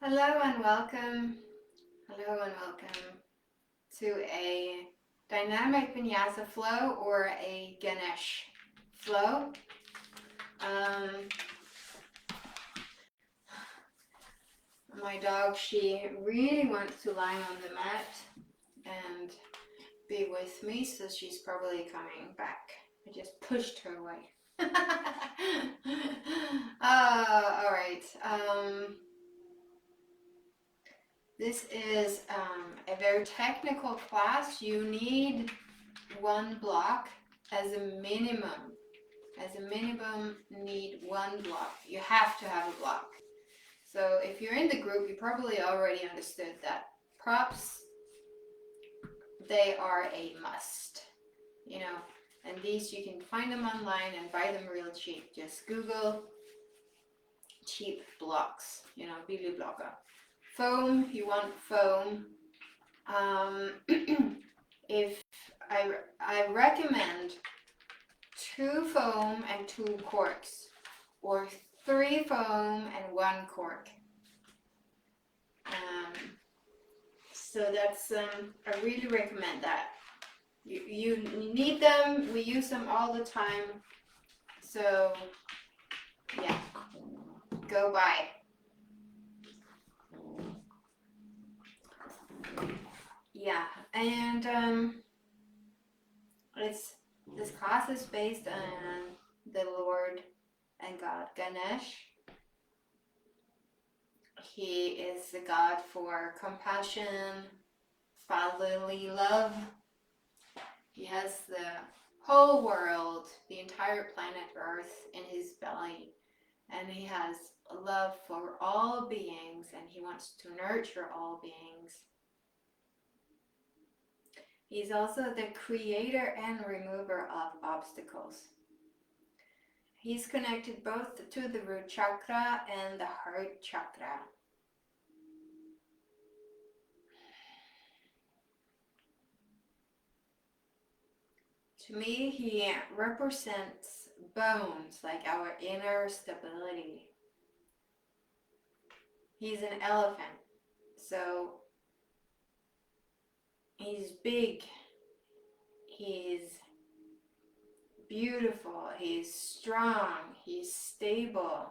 Hello and welcome. Hello and welcome to a dynamic Vinyasa flow or a Ganesh flow. My dog, she really wants to lie on the mat and be with me, so she's probably coming back. I just pushed her away. All right. This is a very technical class. You need one block as a minimum. As a minimum, need one block. You have to have a block. So if you're in the group, you probably already understood that props, they are a must. And these you can find them online and buy them real cheap. Just Google cheap blocks, Billy Blocker. Foam, you want foam. If I recommend 2 foam and 2 corks, or 3 foam and 1 cork. So that's I really recommend that. You need them. We use them all the time. So yeah, go buy. Yeah, and this class is based on the Lord and God Ganesh. He is the God for compassion, fatherly love. He has the whole world, the entire planet Earth in his belly, and he has a love for all beings, and he wants to nurture all beings. He's also the creator and remover of obstacles. He's connected both to the root chakra and the heart chakra. To me, he represents bones, like our inner stability. He's an elephant, so he's big, he's beautiful, he's strong, he's stable.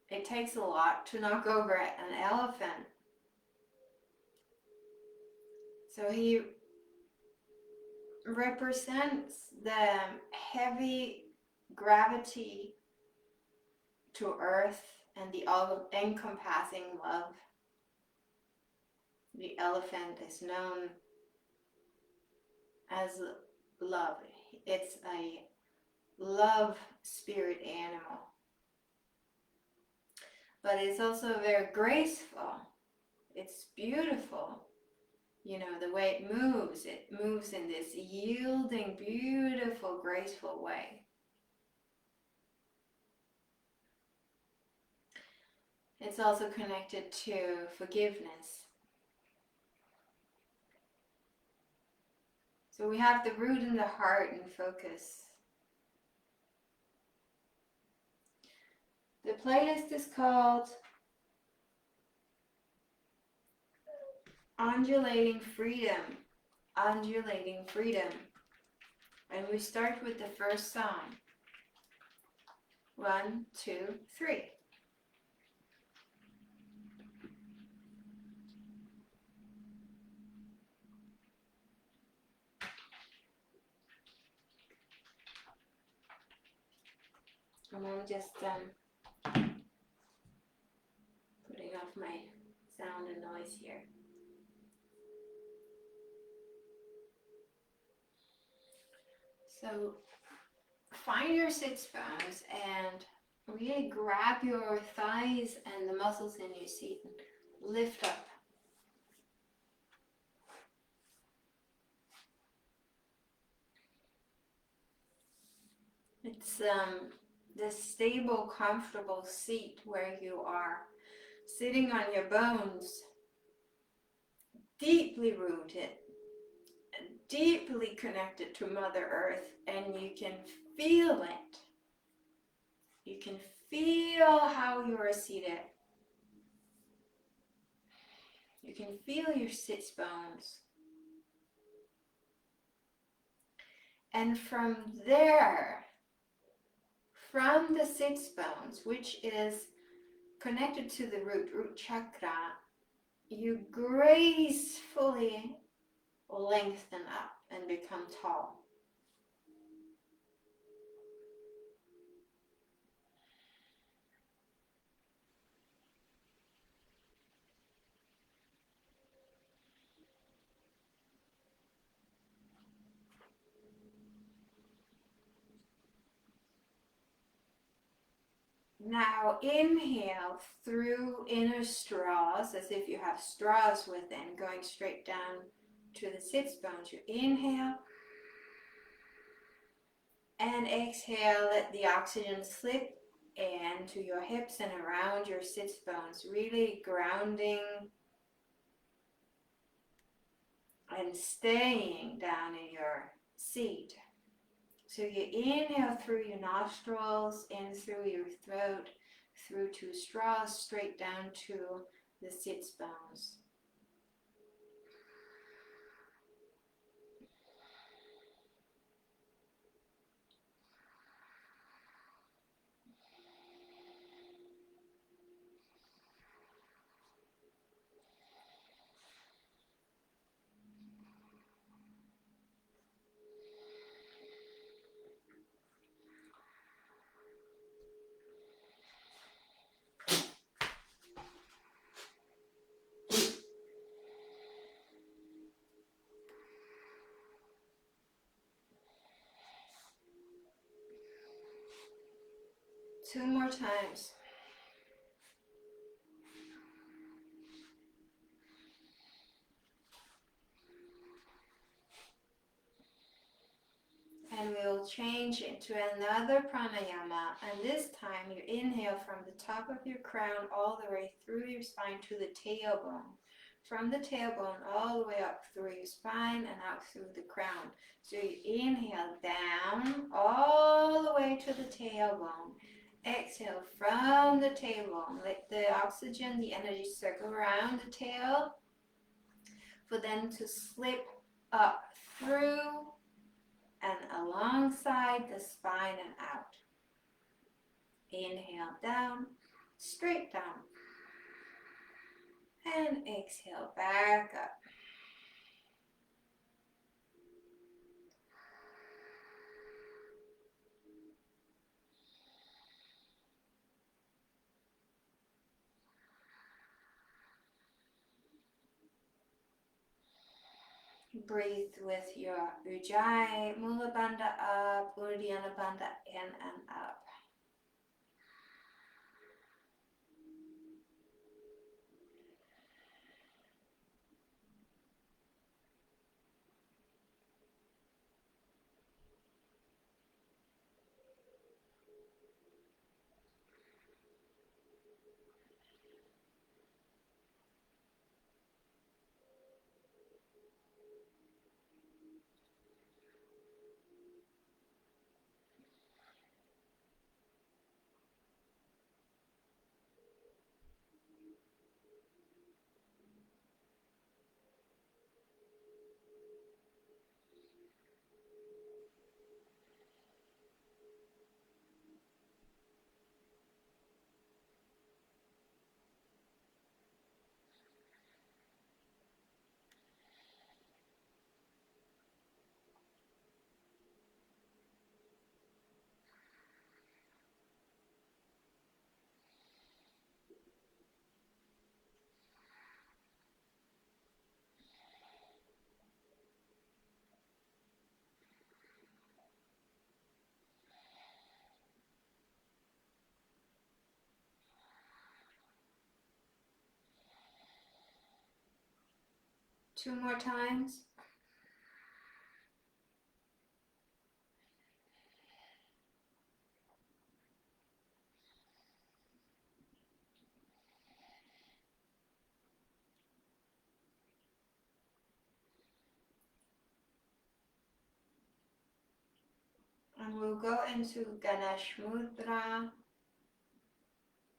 It takes a lot to knock over an elephant. So he represents the heavy gravity to earth and the all-encompassing love. The elephant is known as love. It's a love spirit animal. But it's also very graceful. It's beautiful. The way it moves in this yielding, beautiful, graceful way. It's also connected to forgiveness. So we have the root and the heart in focus. The playlist is called Undulating Freedom. Undulating Freedom. And we start with the first song. 1, 2, 3. And I'm just putting off my sound and noise here. So find your sits bones and really grab your thighs and the muscles in your seat and lift up. It's this stable, comfortable seat where you are sitting on your bones, deeply rooted, deeply connected to Mother Earth, and you can feel it. You can feel how you are seated. You can feel your sits bones. And from there, from the sits bones, which is connected to the root chakra, you gracefully lengthen up and become tall. Now inhale through inner straws, as if you have straws within, going straight down to the sits bones. You inhale and exhale, let the oxygen slip into your hips and around your sits bones, really grounding and staying down in your seat. So you inhale through your nostrils, in through your throat, through two straws, straight down to the sits bones. Two more times. And we'll change into another pranayama. And this time you inhale from the top of your crown all the way through your spine to the tailbone. From the tailbone all the way up through your spine and out through the crown. So you inhale down all the way to the tailbone. Exhale from the tailbone. Let the oxygen, the energy circle around the tail for them to slip up through and alongside the spine and out. Inhale down, straight down. And exhale back up. Breathe with your Ujjayi, Mula Bandha up, Uddiyana Bandha in and up. Two more times. And we'll go into Ganesh Mudra.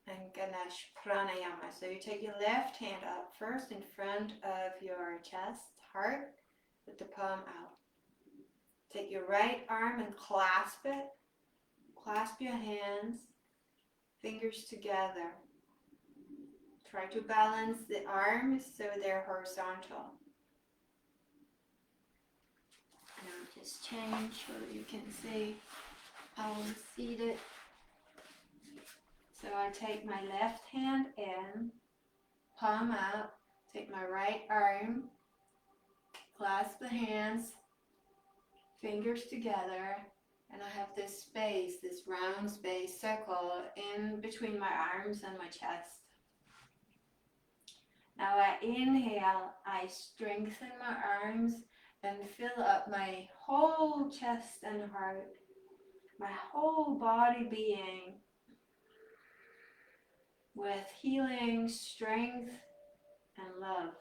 and Ganesh Pranayama. So you take your left hand up first in front of your chest, heart, with the palm out. Take your right arm and clasp it. Clasp your hands, fingers together. Try to balance the arms so they're horizontal. Now just change so you can see how I'm seated. So I take my left hand in, palm out, take my right arm, clasp the hands, fingers together, and I have this space, this round space, circle in between my arms and my chest. Now I inhale, I strengthen my arms and fill up my whole chest and heart, my whole body being with healing, strength, and love.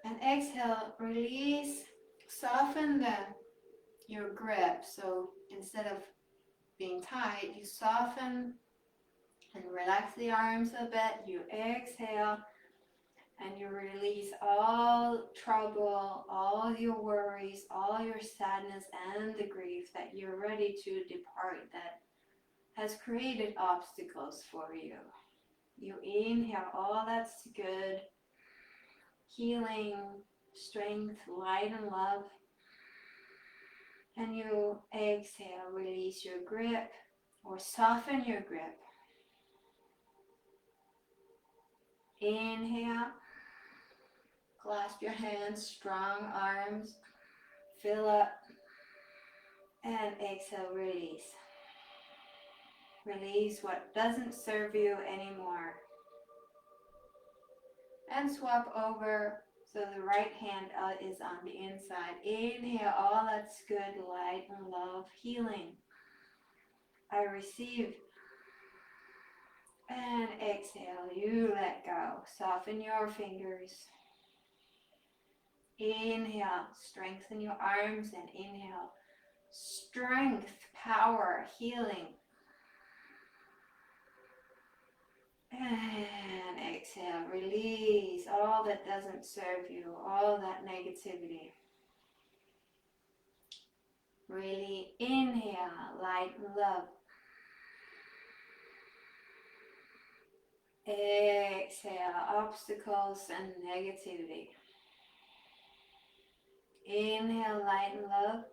And exhale, release, soften your grip. So instead of being tight, you soften and relax the arms a bit. You exhale and you release all trouble, all your worries, all your sadness and the grief that you're ready to depart that has created obstacles for you. You inhale all that's good, healing, strength, light and love. And you exhale, release your grip or soften your grip. Inhale, clasp your hands, strong arms, fill up, and exhale, release. Release what doesn't serve you anymore. And swap over so the right hand is on the inside. Inhale, all that's good, light and love, healing. I receive. And exhale, you let go. Soften your fingers. Inhale, strengthen your arms and inhale. Strength, power, healing. And exhale, release all that doesn't serve you, all that negativity. Really inhale, light and love. Exhale, obstacles and negativity. Inhale, light and love.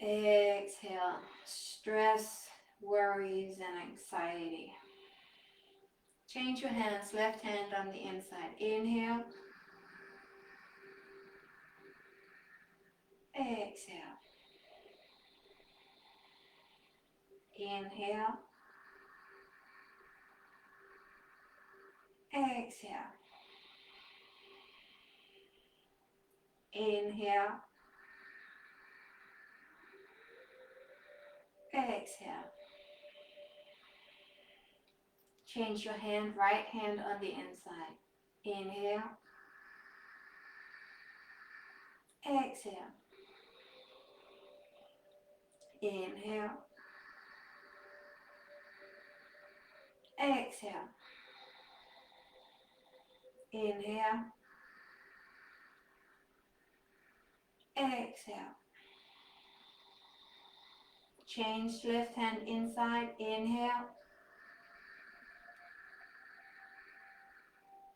Exhale, stress, worries, and anxiety. Change your hands, left hand on the inside. Inhale. Exhale. Inhale. Exhale. Inhale. Exhale. Change your hand, right hand on the inside. Inhale. Exhale. Inhale. Exhale. Inhale. Exhale. Change left hand inside. Inhale.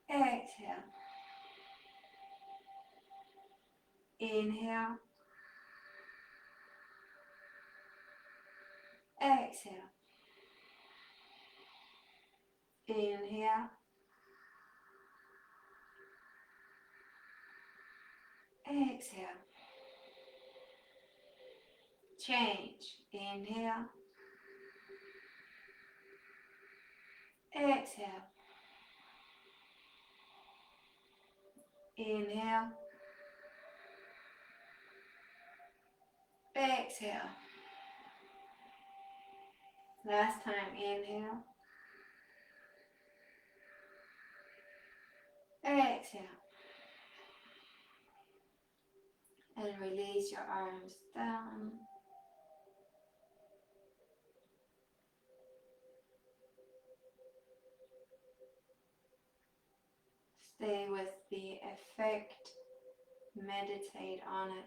Exhale. Inhale. Exhale. Inhale. Exhale. Change. Inhale. Exhale. Inhale. Exhale. Last time, inhale. Exhale. And release your arms down. perfect. Meditate on it.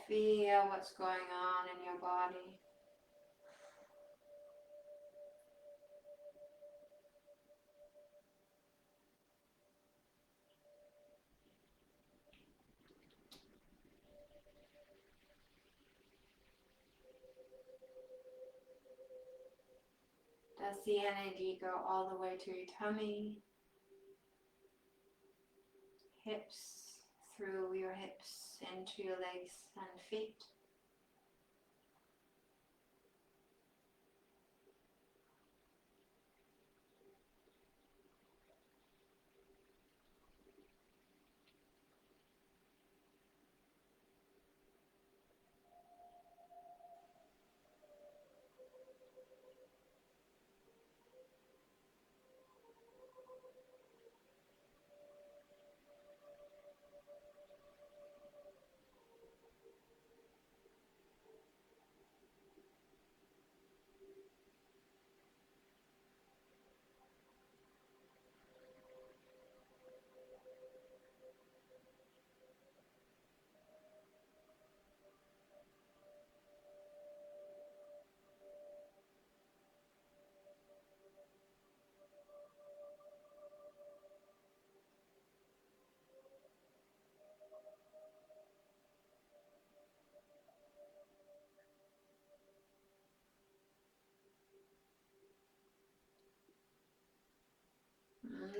Feel what's going on in your body. Does the energy go all the way to your tummy, hips, through your hips, into your legs and feet?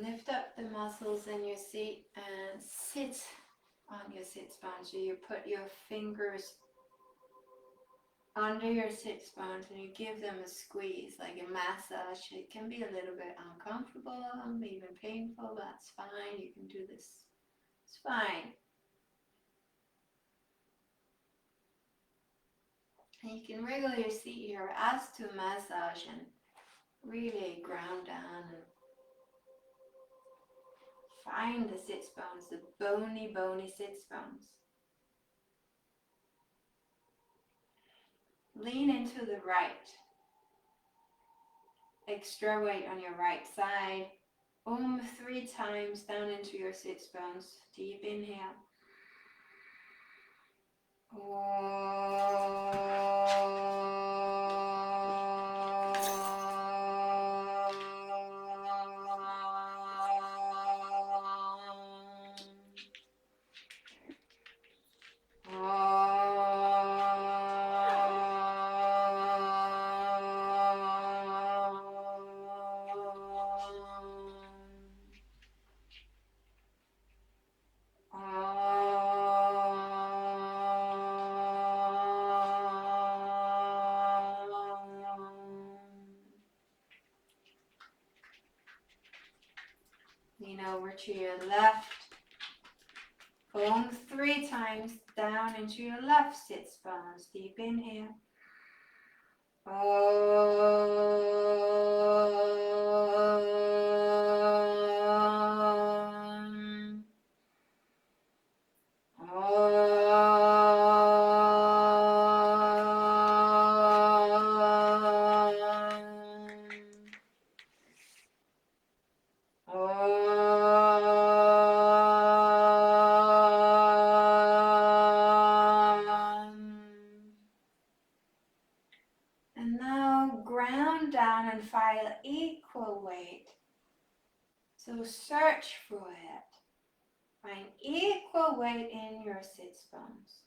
Lift up the muscles in your seat and sit on your sit bones. So you put your fingers under your sit bones and you give them a squeeze, like a massage. It can be a little bit uncomfortable, even painful, but that's fine. You can do this. It's fine. And you can wriggle your seat here as to massage and really ground down and find the sits bones, the bony sits bones. Lean into the right. Extra weight on your right side. 3 times down into your sits bones. Deep inhale. Lean over to your left. 3 times down into your left sits bones. Deep inhale. And now ground down and file equal weight. So search for it. Find equal weight in your sits bones.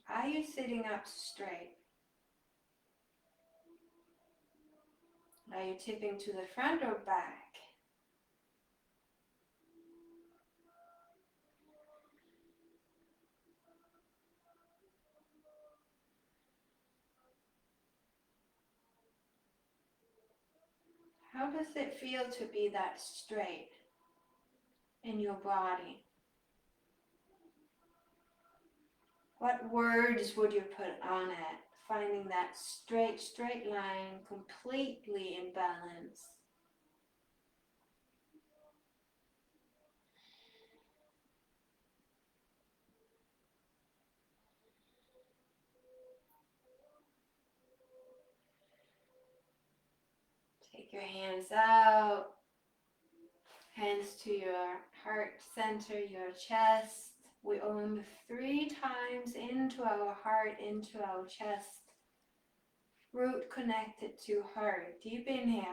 Are you sitting up straight? Are you tipping to the front or back? How does it feel to be that straight in your body? What words would you put on it? Finding that straight line completely in balance. Take your hands out, hands to your heart center, your chest. We Om 3 times into our heart, into our chest. Root connected to heart. Deep inhale.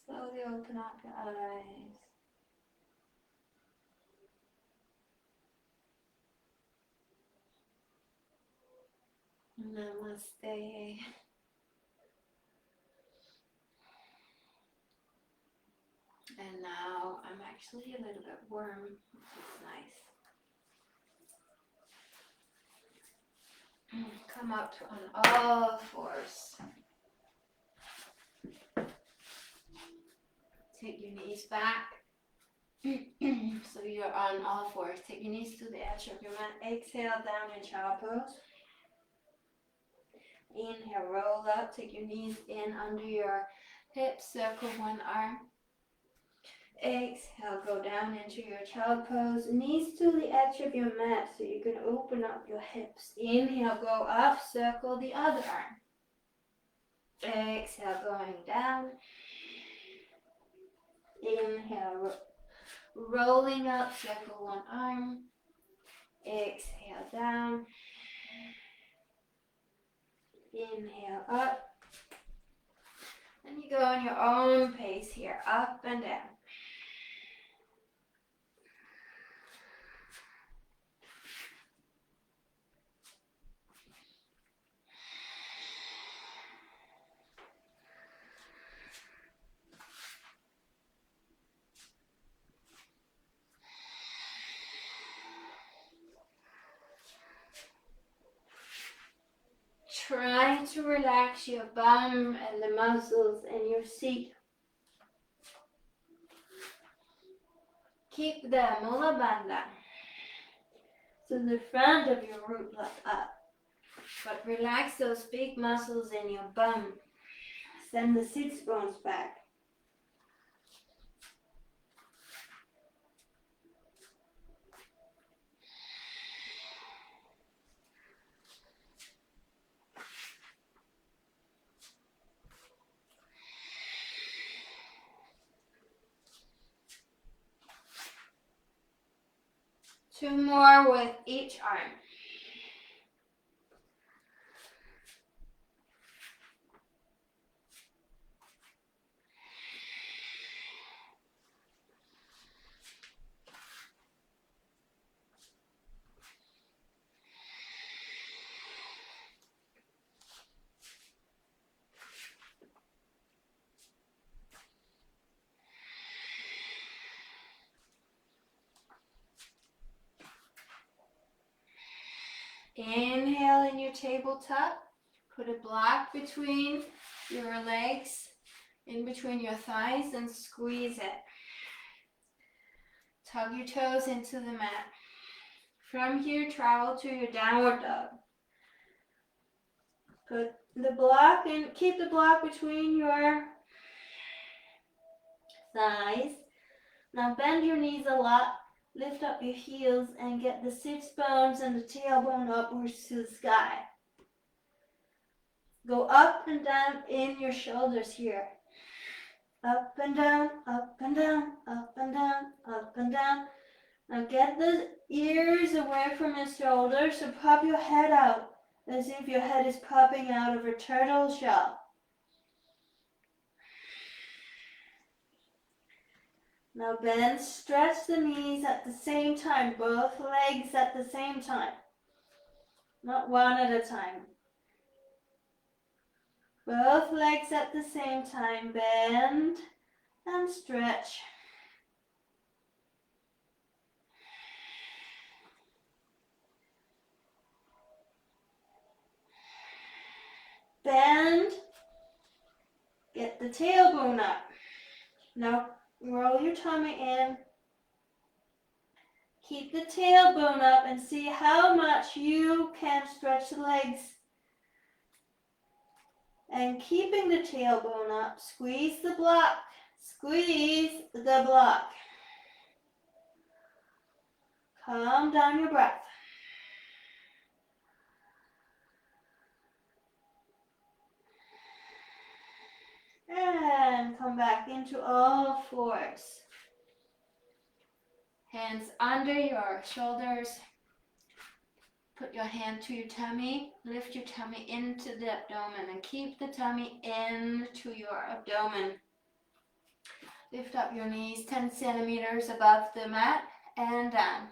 Slowly open up your eyes. Namaste. And now I'm actually a little bit warm, which is nice. Come up on all fours. Take your knees back. So you're on all fours. Take your knees to the edge of your mat. Exhale down in child pose. Inhale, roll up. Take your knees in under your hips. Circle one arm. Exhale, go down into your child pose. Knees to the edge of your mat so you can open up your hips. Inhale, go up. Circle the other arm. Exhale, going down. Inhale, rolling up, circle one arm. Exhale, down. Inhale, up. And you go on your own pace here, up and down. Try to relax your bum and the muscles in your seat. Keep the Mula Bandha, so the front of your root blade up. But relax those big muscles in your bum. Send the sits bones back. Two more with each arm. Inhale in your tabletop. Put a block between your legs, in between your thighs, and squeeze it. Tug your toes into the mat. From here, travel to your downward dog. Put the block and keep the block between your thighs. Now bend your knees a lot. Lift up your heels and get the sits bones and the tailbone upwards to the sky. Go up and down in your shoulders here. Up and down, up and down, up and down, up and down. Now get the ears away from your shoulders, so pop your head out as if your head is popping out of a turtle shell. Now bend, stretch the knees at the same time, both legs at the same time. Not one at a time. Both legs at the same time, bend and stretch. Bend, get the tailbone up. Now roll your tummy in. Keep the tailbone up and see how much you can stretch the legs. And keeping the tailbone up, squeeze the block. Squeeze the block. Calm down your breath. And come back into all fours. Hands under your shoulders. Put your hand to your tummy. Lift your tummy into the abdomen and keep the tummy into your abdomen. Lift up your knees 10 centimeters above the mat and down.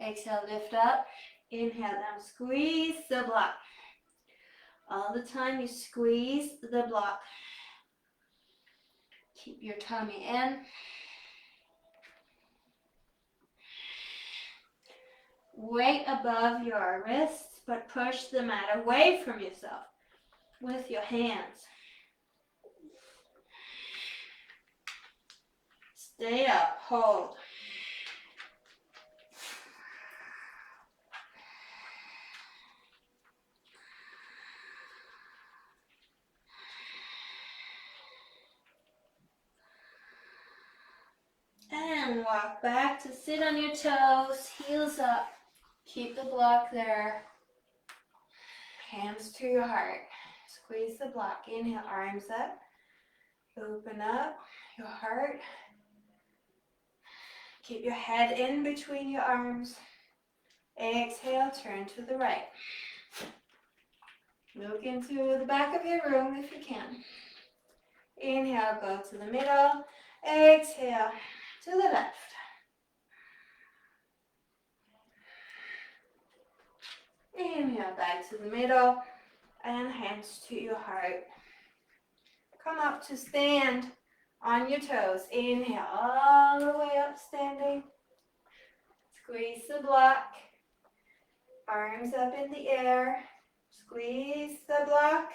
Exhale, lift up. Inhale down, squeeze the block. All the time you squeeze the block. Keep your tummy in. Weight above your wrists, but push the mat away from yourself with your hands. Stay up, hold. And walk back to sit on your toes, heels up. Keep the block there. Hands to your heart. Squeeze the block. Inhale, arms up. Open up your heart. Keep your head in between your arms. Exhale, turn to the right. Look into the back of your room if you can. Inhale, go to the middle. Exhale, to the left. Inhale, back to the middle. And hands to your heart. Come up to stand on your toes. Inhale, all the way up standing. Squeeze the block. Arms up in the air. Squeeze the block.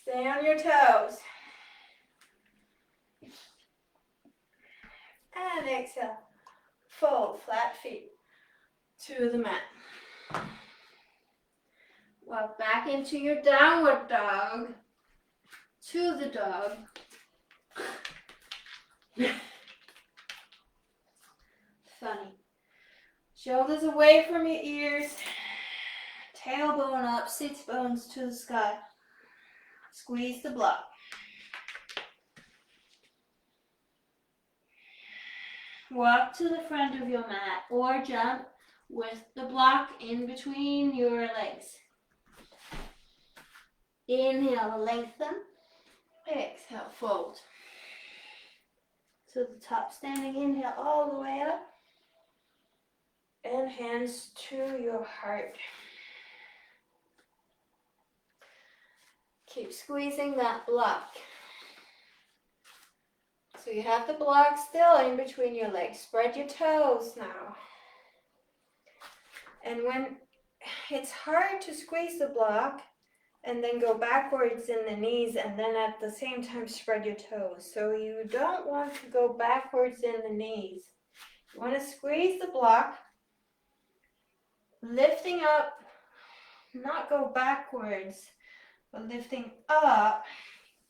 Stay on your toes. And exhale. Fold flat feet to the mat. Walk back into your downward dog. To the dog. Funny. Shoulders away from your ears. Tailbone up, sits bones to the sky. Squeeze the block. Walk to the front of your mat or jump with the block in between your legs. Inhale, lengthen. Exhale, fold. To the top, standing. Inhale all the way up. And hands to your heart. Keep squeezing that block. So you have the block still in between your legs. Spread your toes now. And when it's hard to squeeze the block and then go backwards in the knees and then at the same time spread your toes. So you don't want to go backwards in the knees. You want to squeeze the block, lifting up, not go backwards, but lifting up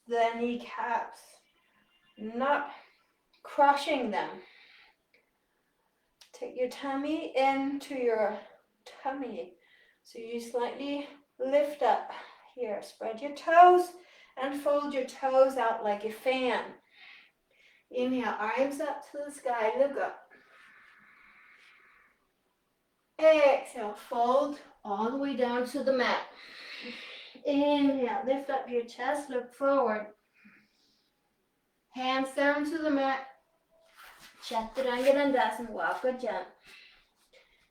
the kneecaps, not crushing them. Take your tummy into your tummy. So you slightly lift up here. Spread your toes and fold your toes out like a fan. Inhale, arms up to the sky, look up. Exhale, fold all the way down to the mat. Inhale, lift up your chest, look forward. Hands down to the mat. Chaturanga walk or jump.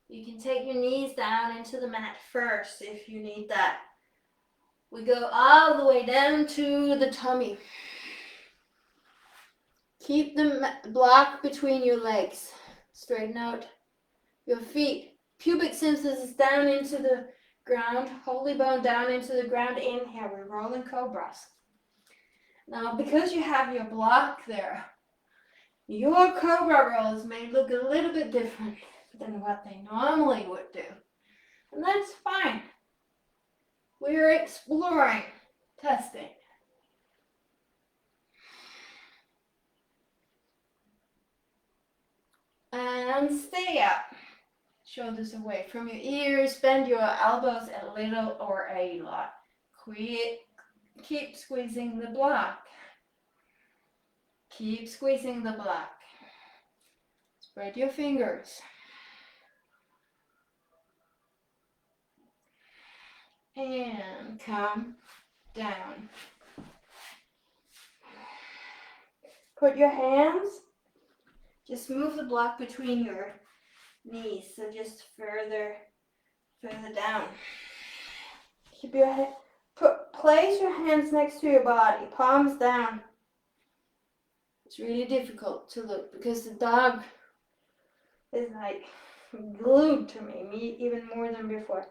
You can take your knees down into the mat first if you need that. We go all the way down to the tummy. Keep the block between your legs. Straighten out your feet. Pubic symphysis down into the ground. Holy bone down into the ground. Inhale, we're rolling cobras. Now, because you have your block there, your cobra rolls may look a little bit different than what they normally would do. And that's fine. We're exploring, testing. And stay up. Shoulders away from your ears. Bend your elbows a little or a lot. Keep squeezing the block. Keep squeezing the block. Spread your fingers. And come down. Put your hands, just move the block between your knees, so just further down. Keep your head, place your hands next to your body, palms down. It's really difficult to look because the dog is like glued to me even more than before.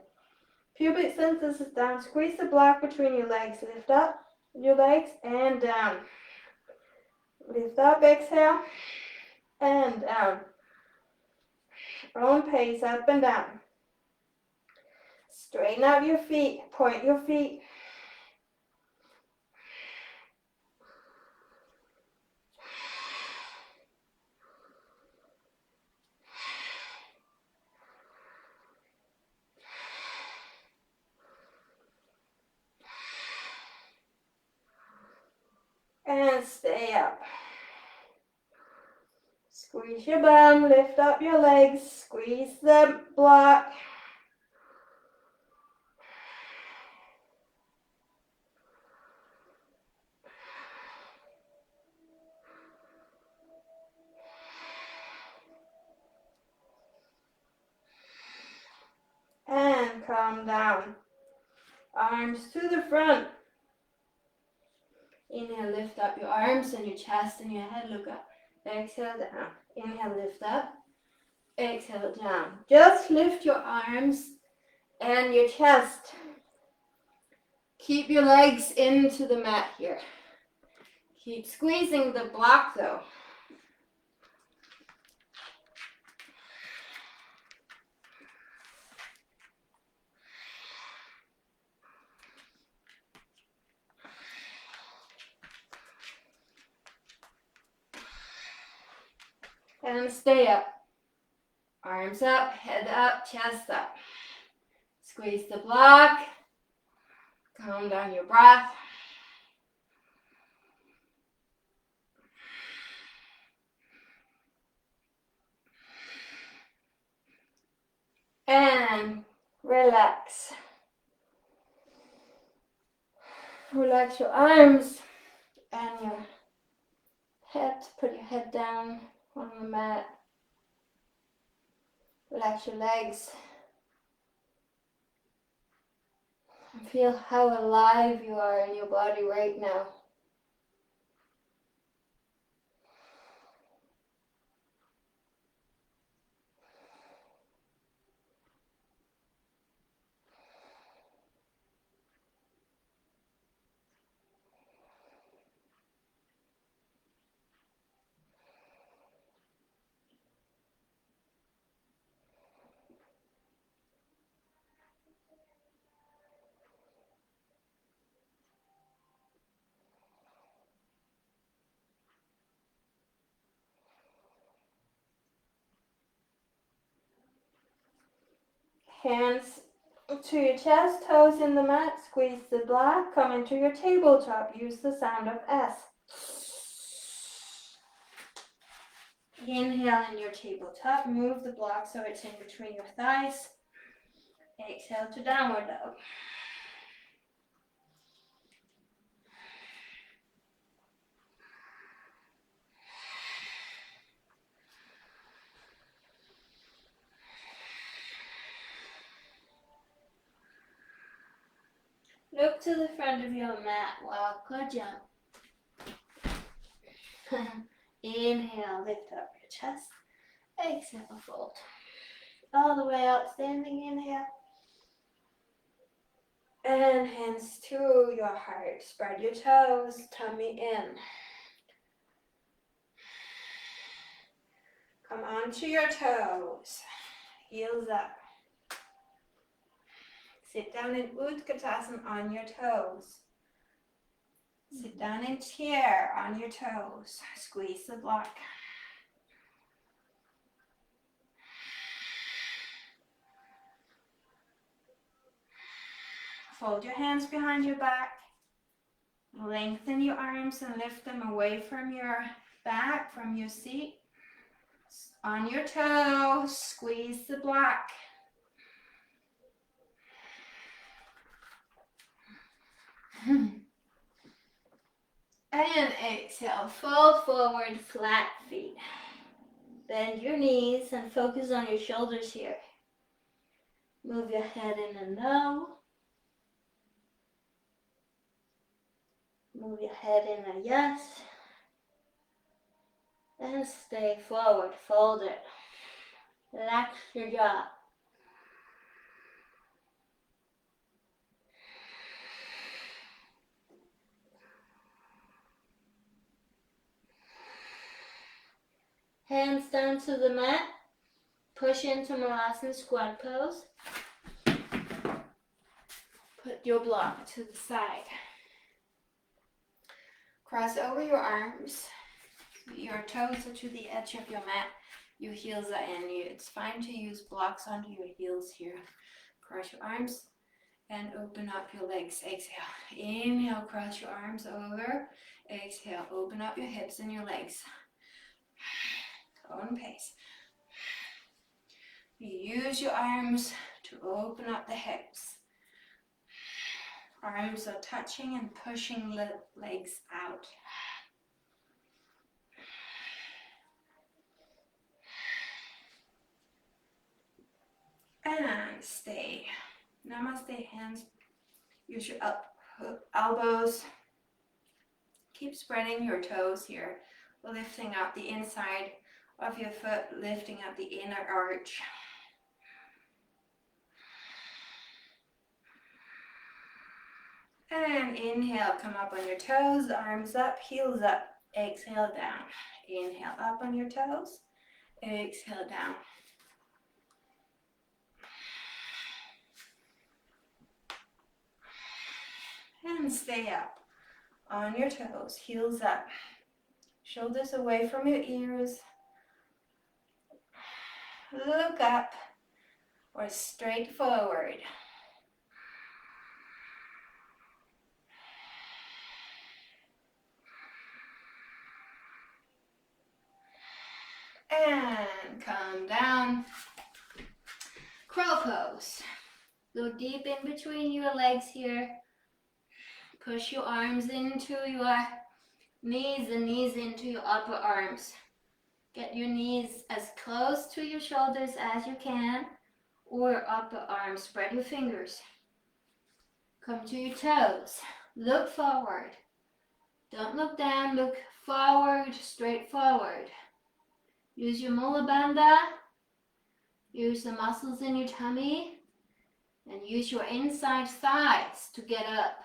Pubic symphysis down, squeeze the block between your legs, lift up your legs and down. Lift up, exhale, and down. Own pace, up and down. Straighten out your feet, point your feet. And stay up. Squeeze your bum, lift up your legs, squeeze the block. And calm down. Arms to the front. Inhale, lift up your arms and your chest and your head, look up. Exhale, down. Inhale, lift up. Exhale, down. Just lift your arms and your chest. Keep your legs into the mat here. Keep squeezing the block though. And stay up. Arms up, head up, chest up. Squeeze the block. Calm down your breath. And relax. Relax your arms and your head. Put your head down on the mat. Relax your legs. And feel how alive you are in your body right now. Hands to your chest, toes in the mat, squeeze the block, come into your tabletop, use the sound of S. Inhale in your tabletop, move the block so it's in between your thighs. Exhale to downward dog. Look to the front of your mat, walk or jump. Inhale, lift up your chest. Exhale, fold. All the way out, standing inhale. And hands to your heart. Spread your toes, tummy in. Come onto your toes. Heels up. Sit down in Utkatasana on your toes. Sit down in chair on your toes. Squeeze the block. Fold your hands behind your back. Lengthen your arms and lift them away from your back, from your seat. On your toes, squeeze the block. And exhale, fold forward, flat feet. Bend your knees and focus on your shoulders here. Move your head in a no. Move your head in a yes. And stay forward, fold it. Relax your jaw. Hands down to the mat. Push into Malasana squat pose. Put your block to the side. Cross over your arms. Your toes are to the edge of your mat. Your heels are in you. It's fine to use blocks onto your heels here. Cross your arms and open up your legs. Exhale. Inhale, cross your arms over. Exhale, open up your hips and your legs. Own pace. Use your arms to open up the hips. Arms are touching and pushing the legs out. And stay. Namaste, hands. Use your elbows. Keep spreading your toes here. Lifting up the inside of your foot, lifting up the inner arch. And inhale, come up on your toes, arms up, heels up. Exhale, down. Inhale, up on your toes. Exhale, down. And stay up on your toes, heels up. Shoulders away from your ears. Look up or straight forward. And come down. Crow pose. Go deep in between your legs here. Push your arms into your knees and knees into your upper arms. Get your knees as close to your shoulders as you can, or upper arms. Spread your fingers. Come to your toes. Look forward. Don't look down, look forward, straight forward. Use your mula bandha. Use the muscles in your tummy. And use your inside thighs to get up.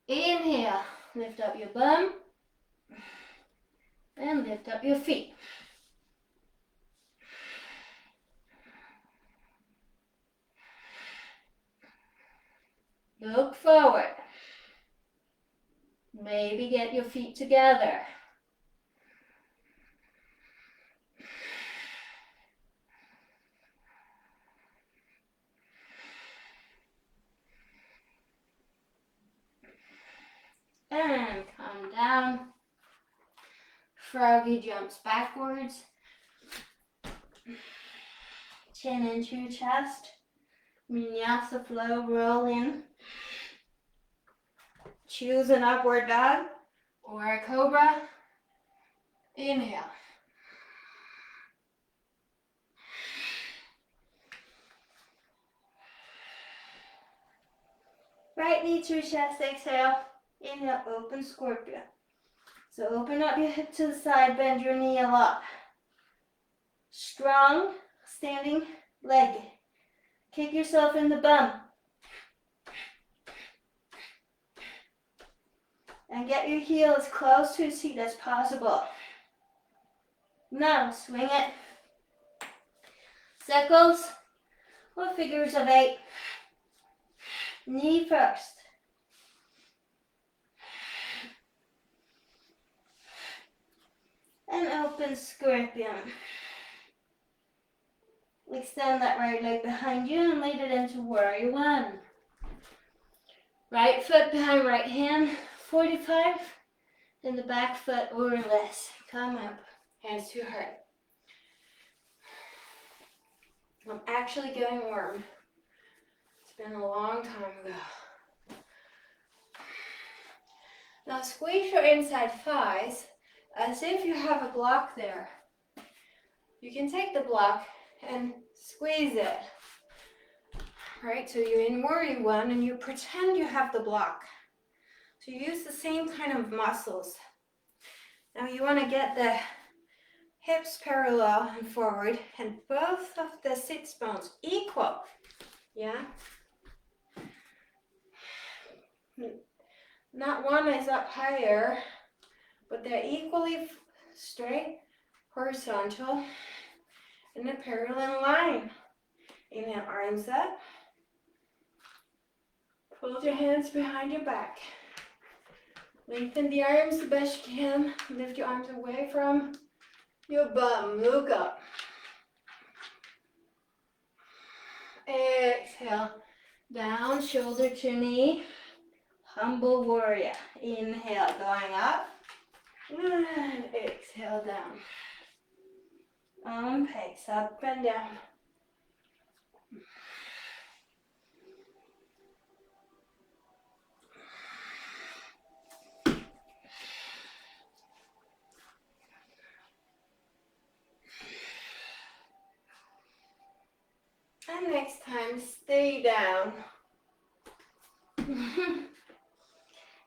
Inhale, lift up your bum. And lift up your feet. Look forward. Maybe get your feet together. And come down. Froggy jumps backwards. Chin into your chest. Vinyasa Flow, roll in. Choose an upward dog or a cobra. Inhale. Right knee Feet through chest, exhale. Inhale, open scorpion. So open up your hip to the side, bend your knee a lot. Strong standing leg. Kick yourself in the bum. And get your heel as close to your seat as possible. Now swing it. Circles or figures of 8. Knee first. And open scorpion. Extend that right leg behind you and lead it into warrior 1. Right foot behind right hand, 45. Then the back foot or less. Come up. Hands to heart. I'm actually getting warm. It's been a long time ago. Now squeeze your inside thighs as if you have a block there. You can take the block and squeeze it. Right, so you're in warrior 1 and you pretend you have the block. So you use the same kind of muscles. Now you want to get the hips parallel and forward and both of the sits bones equal. Yeah? Not one is up higher, but they're equally straight, horizontal, in a parallel line. Inhale, arms up. Fold your hands behind your back. Lengthen the arms the best you can. Lift your arms away from your bum. Look up. Exhale. Down, shoulder to knee. Humble warrior. Inhale, going up. And exhale, down. Pace up and down. And next time, stay down.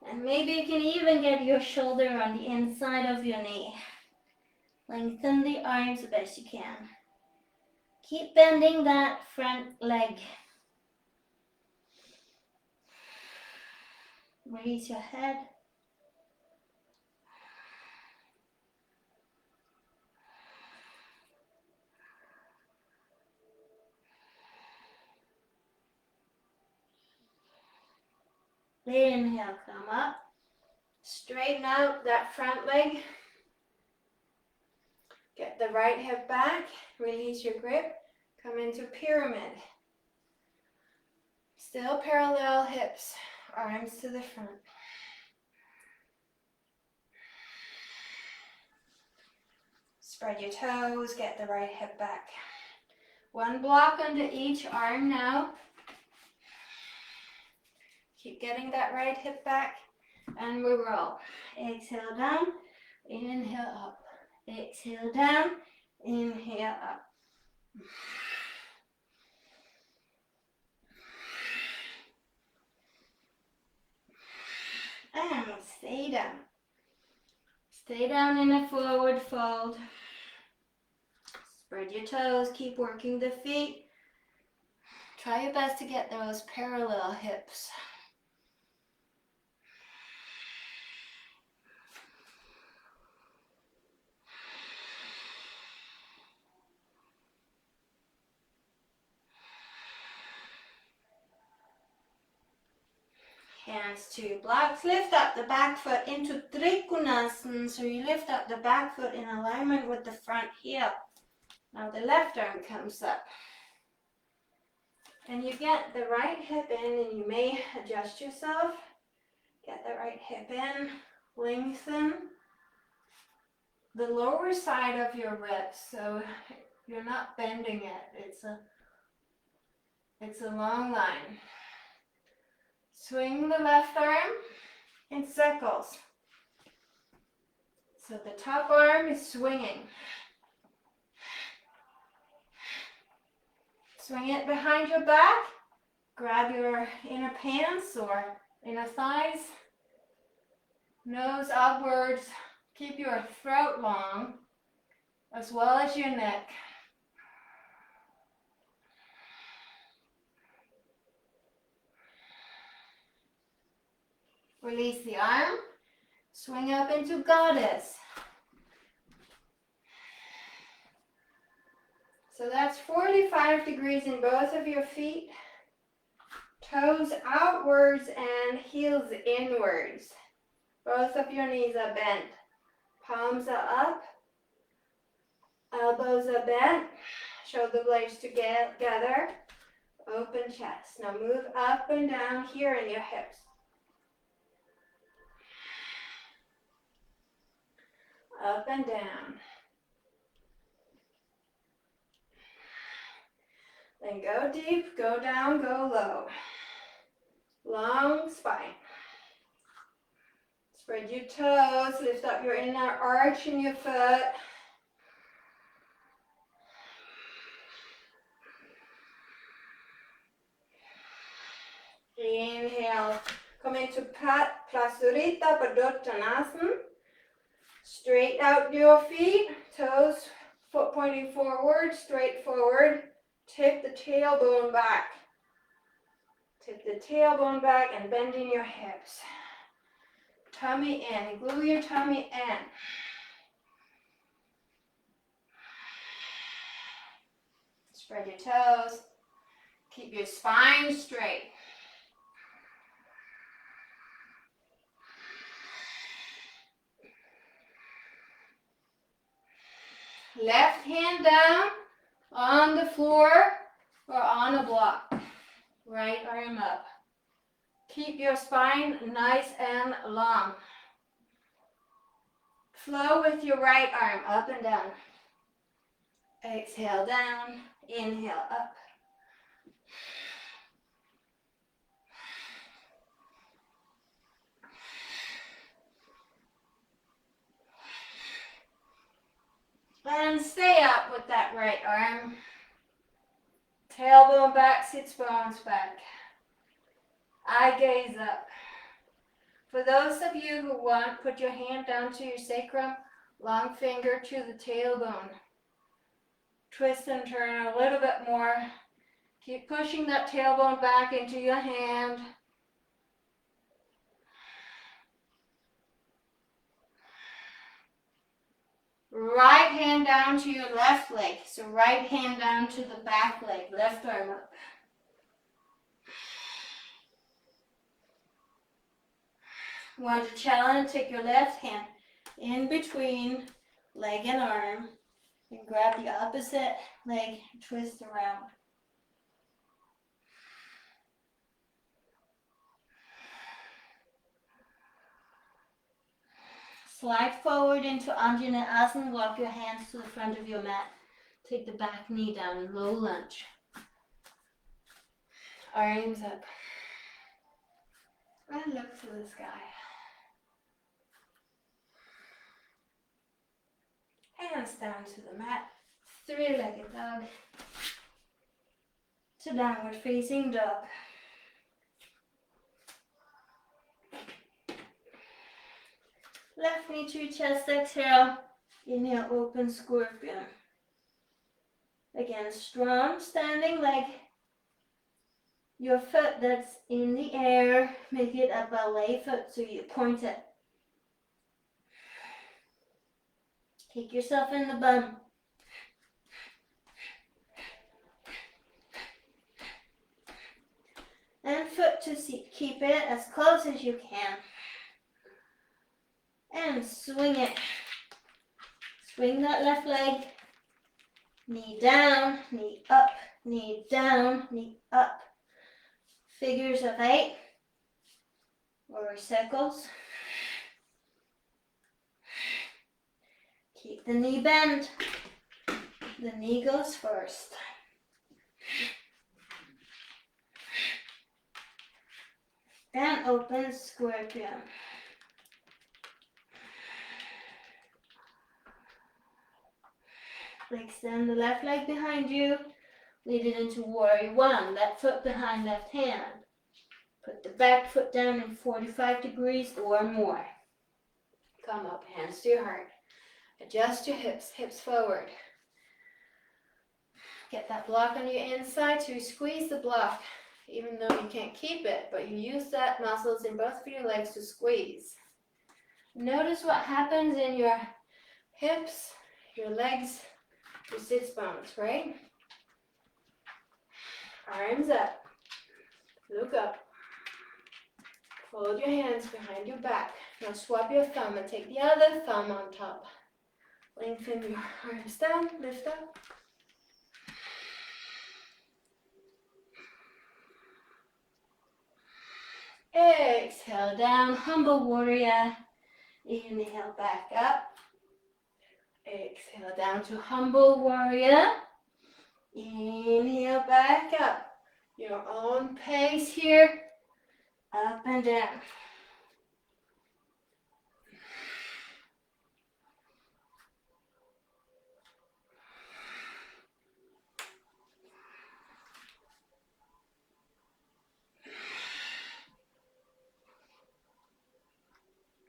And maybe you can even get your shoulder on the inside of your knee. Lengthen the arms the best you can. Keep bending that front leg. Raise your head. Inhale, come up. Straighten out that front leg. Get the right hip back. Release your grip. Come into pyramid. Still parallel hips. Arms to the front. Spread your toes. Get the right hip back. One block under each arm now. Keep getting that right hip back. And we roll. Exhale down. Inhale up. Exhale down. Inhale up. And stay down. Stay down in a forward fold. Spread your toes. Keep working the feet. Try your best to get those parallel hips. Hands to blocks. Lift up the back foot into Trikonasana. So you lift up the back foot in alignment with the front heel. Now the left arm comes up. And you get the right hip in and you may adjust yourself. Get the right hip in. Lengthen the lower side of your ribs so you're not bending it. It's a long line. Swing the left arm in circles. So the top arm is swinging. Swing it behind your back. Grab your inner pants or Inner thighs, nose upwards. Keep your throat long as well as your neck. Release the arm, swing up into goddess. So that's 45 degrees in both of your feet. Toes outwards and heels inwards. Both of your knees are bent. Palms are up. Elbows are bent. Shoulder blades together. Open chest. Now move up and down here in your hips. Up and down. Then go deep, go down, go low. Long spine. Spread your toes, lift up your inner arch in your foot. Inhale, come into Prasurita Padottanasana. Straight out your feet, toes, foot pointing forward, straight forward. Tip the tailbone back. Tip the tailbone back and bending your hips. Tummy in, glue your tummy in. Spread your toes. Keep your spine straight. Left hand down on the floor or on a block. Right arm up. Keep your spine nice and long. Flow with your right arm up and down. Exhale down, inhale up. And stay up with that right arm. Tailbone back, sits bones back. Eye gaze up. For those of you who want, put your hand down to your sacrum, long finger to the tailbone. Twist and turn a little bit more. Keep pushing that tailbone back into your hand. Right hand down to your left leg. So right hand down to the back leg, left arm up. Want to challenge, take your left hand in between leg and arm and grab the opposite leg, twist around. Slide forward into Anjaneyasana, walk your hands to the front of your mat. Take the back knee down, low lunge. Arms up. And look to the sky. Hands down to the mat. Three-legged dog. To downward facing dog. Left knee to chest, exhale. Inhale, open scorpion. Again, strong standing leg. Your foot that's in the air, make it a ballet foot so you point it. Kick yourself in the bum. And foot to seat. Keep it as close as you can. And swing it. Swing that left leg. Knee down, knee up, knee down, knee up. Figures of 8 or circles. Keep the knee bent. The knee goes first. And open scorpion. Extend the left leg behind you. Lead it into warrior 1. Left foot behind left hand. Put the back foot down in 45 degrees or more. Come up, hands to your heart. Adjust your hips, hips forward. Get that block on your inside to squeeze the block, even though you can't keep it, but you use that muscles in both of your legs to squeeze. Notice what happens in your hips, your legs, your sits bones, right? Arms up. Look up. Fold your hands behind your back. Now swap your thumb and take the other thumb on top. Lengthen your arms down, lift up. Exhale down, humble warrior. Inhale back up. Exhale down to humble warrior. Inhale back up. Your own pace here. Up and down.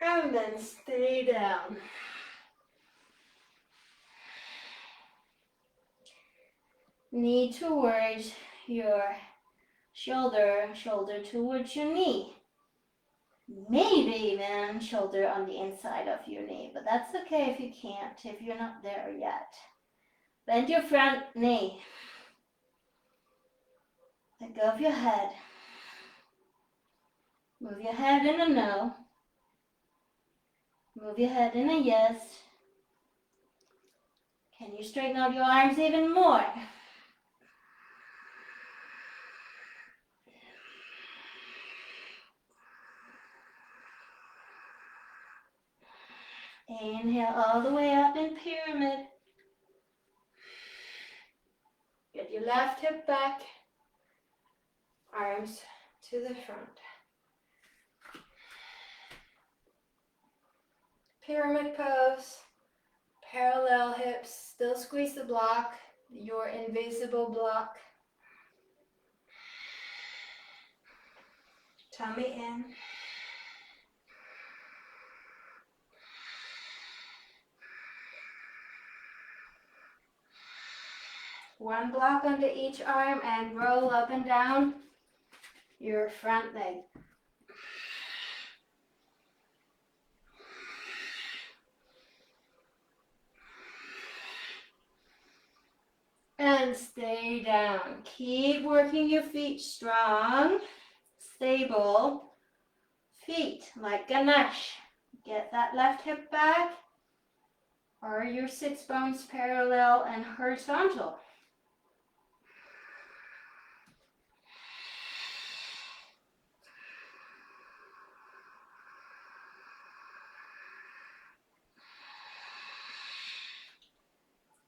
And then stay down. Knee towards your shoulder, shoulder towards your knee. Maybe even shoulder on the inside of your knee, but that's okay if you can't, if you're not there yet. Bend your front knee. Let go of your head. Move your head in a no. Move your head in a yes. Can you straighten out your arms even more? Inhale all the way up in pyramid. Get your left hip back. Arms to the front. Pyramid pose. Parallel hips. Still squeeze the block. Your invisible block. Tummy in. One block under each arm and roll up and down your front leg. And stay down. Keep working your feet strong, stable feet like Ganesh. Get that left hip back. Are your sits bones parallel and horizontal?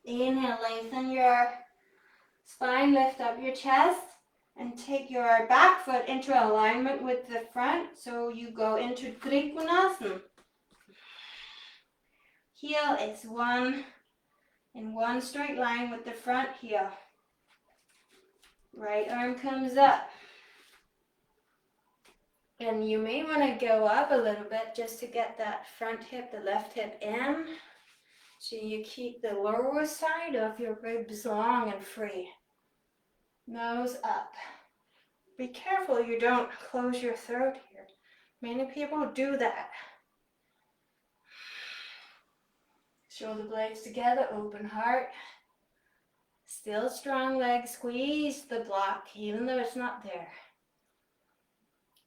Inhale, lengthen your spine, lift up your chest, and take your back foot into alignment with the front, so you go into Trikonasana. Heel is in one straight line with the front heel. Right arm comes up. And you may want to go up a little bit just to get that front hip, the left hip in. So you keep the lower side of your ribs long and free. Nose up. Be careful you don't close your throat here. Many people do that. Shoulder blades together, open heart. Still strong legs, squeeze the block even though it's not there.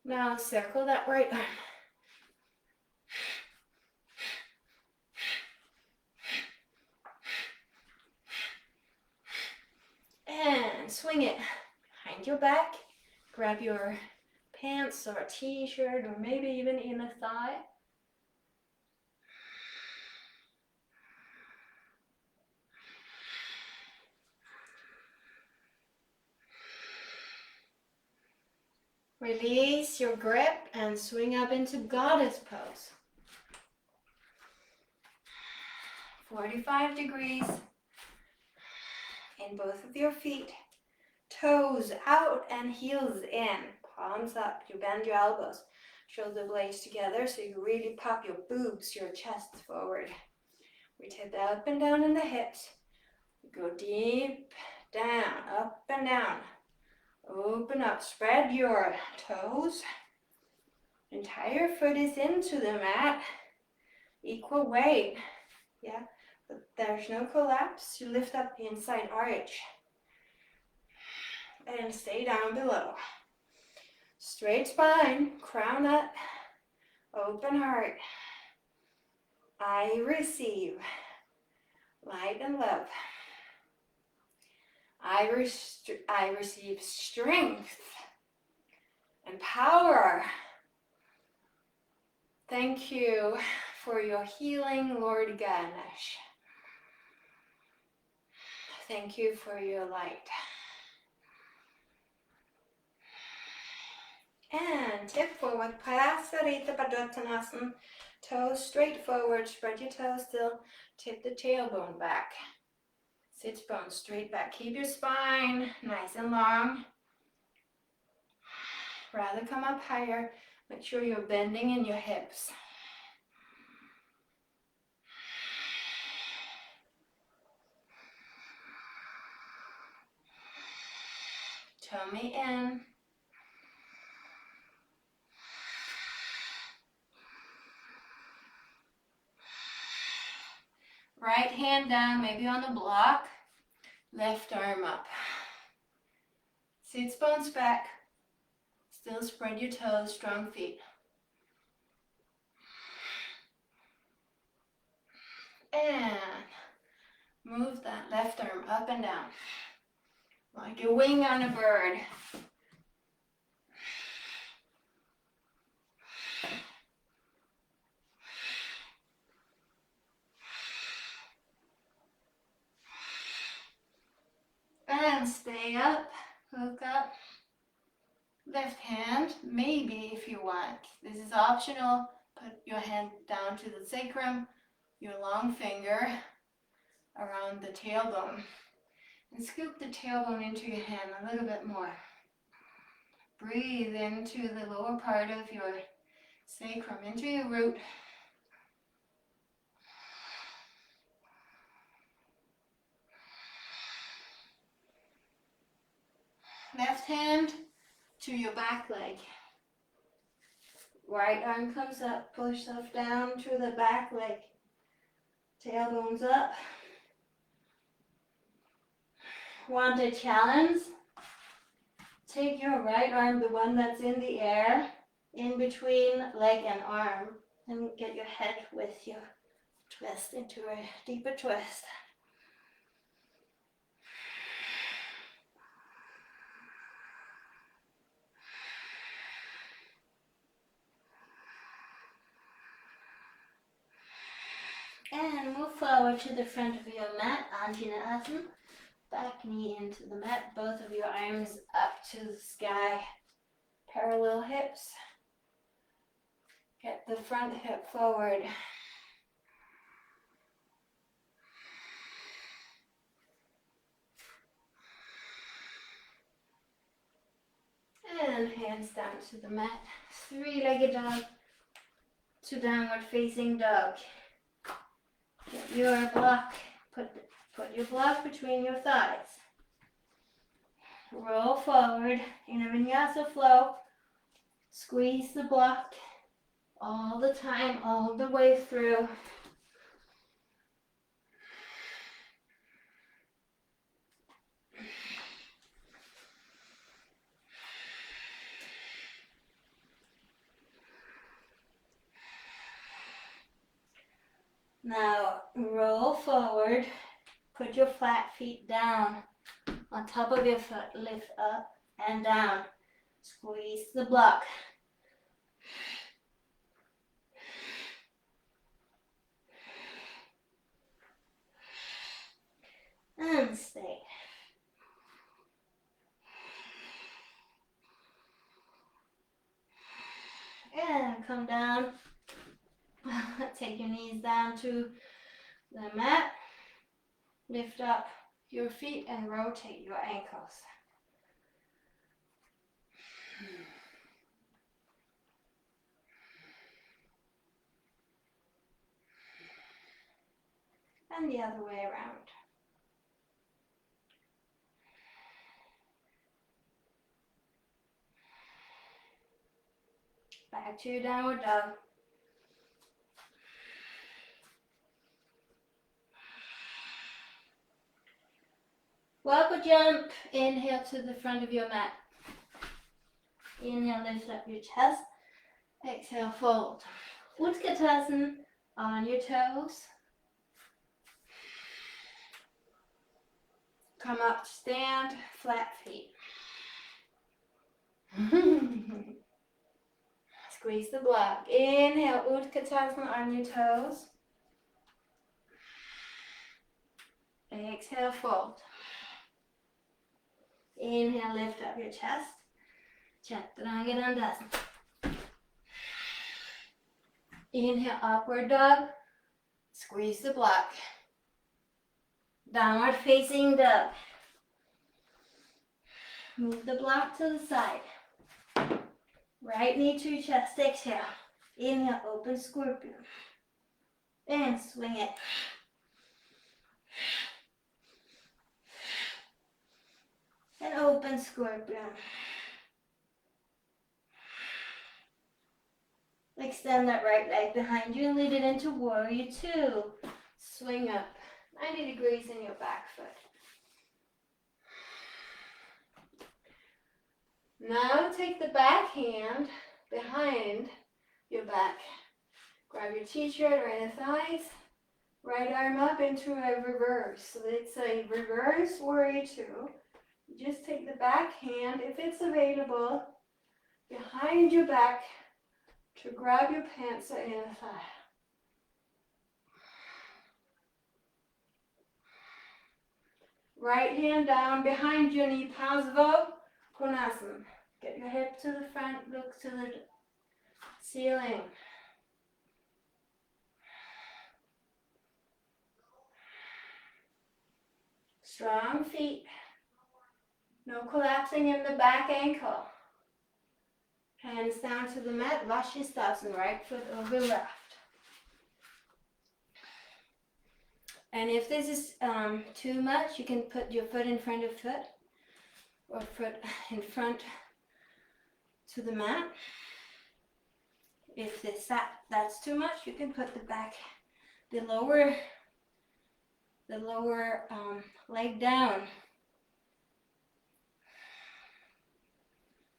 Now circle that right arm. And swing it behind your back. Grab your pants or a t-shirt or maybe even inner thigh. Release your grip and swing up into goddess pose. 45 degrees in both of your feet. Toes out and heels in. palms up. You bend your elbows, shoulder blades together so you really pop your boobs, your chest forward. We take the up and down in the hips. Go deep, down, up and down. Open up, spread your toes. Entire foot is into the mat. Equal weight. Yeah, but there's no collapse. You lift up the inside arch. And stay down below. Straight spine, crown up, open heart. I receive light and love. I receive strength and power. Thank you for your healing, Lord Ganesh. Thank you for your light. And tip forward, Parasarita Padottanasana. Toes straight forward, spread your toes still, tip the tailbone back. Sit bones straight back. Keep your spine nice and long. Rather come up higher. Make sure you're bending in your hips. Tummy in. Right hand down, maybe on the block. Left arm up. Sit bones back. Still spread your toes, strong feet. And move that left arm up and down. Like a wing on a bird. And stay up, hook up. Left hand, maybe if you want. This is optional. Put your hand down to the sacrum, your long finger around the tailbone. And scoop the tailbone into your hand a little bit more. Breathe into the lower part of your sacrum, into your root. Left hand to your back leg. Right arm comes up, push yourself down to the back leg. Tailbone's up. Want a challenge? Take your right arm, the one that's in the air, in between leg and arm, and get your head with you. Twist into a deeper twist. And move forward to the front of your mat, Anjaneyasana. Back knee into the mat, both of your arms up to the sky. Parallel hips. Get the front hip forward. And hands down to the mat. Three-legged dog to downward facing dog. Get your block, put your block between your thighs. Roll forward in a Vinyasa Flow. Squeeze the block all the time, all the way through. Now roll forward, put your flat feet down on top of your foot, lift up and down, squeeze the block. And stay. And come down. Take your knees down to the mat. Lift up your feet and rotate your ankles. and the other way around. Back to your downward dog. Welcome jump. Inhale to the front of your mat. Inhale, lift up your chest. Exhale, fold. Utkatasana on your toes. Come up, stand, flat feet. Squeeze the block. Inhale, Utkatasana on your toes. Exhale, fold. Inhale, lift up your chest. Chaturanga. Inhale, upward dog. Squeeze the block. Downward facing dog. Move the block to the side. Right knee to your chest. Exhale. Inhale, open scorpion. And swing it. And open scorpion. Extend that right leg behind you and lead it into warrior two. Swing up 90 degrees in your back foot. Now take the back hand behind your back. Grab your t-shirt right the thighs. Right arm up into a reverse. So it's a reverse warrior two. Just take the back hand, if it's available, behind your back to grab your pants or inner thigh. Right hand down behind your knee, Pasvo Konasana. Get your hip to the front, look to the ceiling. Strong feet. No collapsing in the back ankle. Hands down to the mat, Vashisthasana, right foot over left. And if this is too much, you can put your foot in front of foot, or foot in front to the mat. If that's too much, you can put the lower leg down.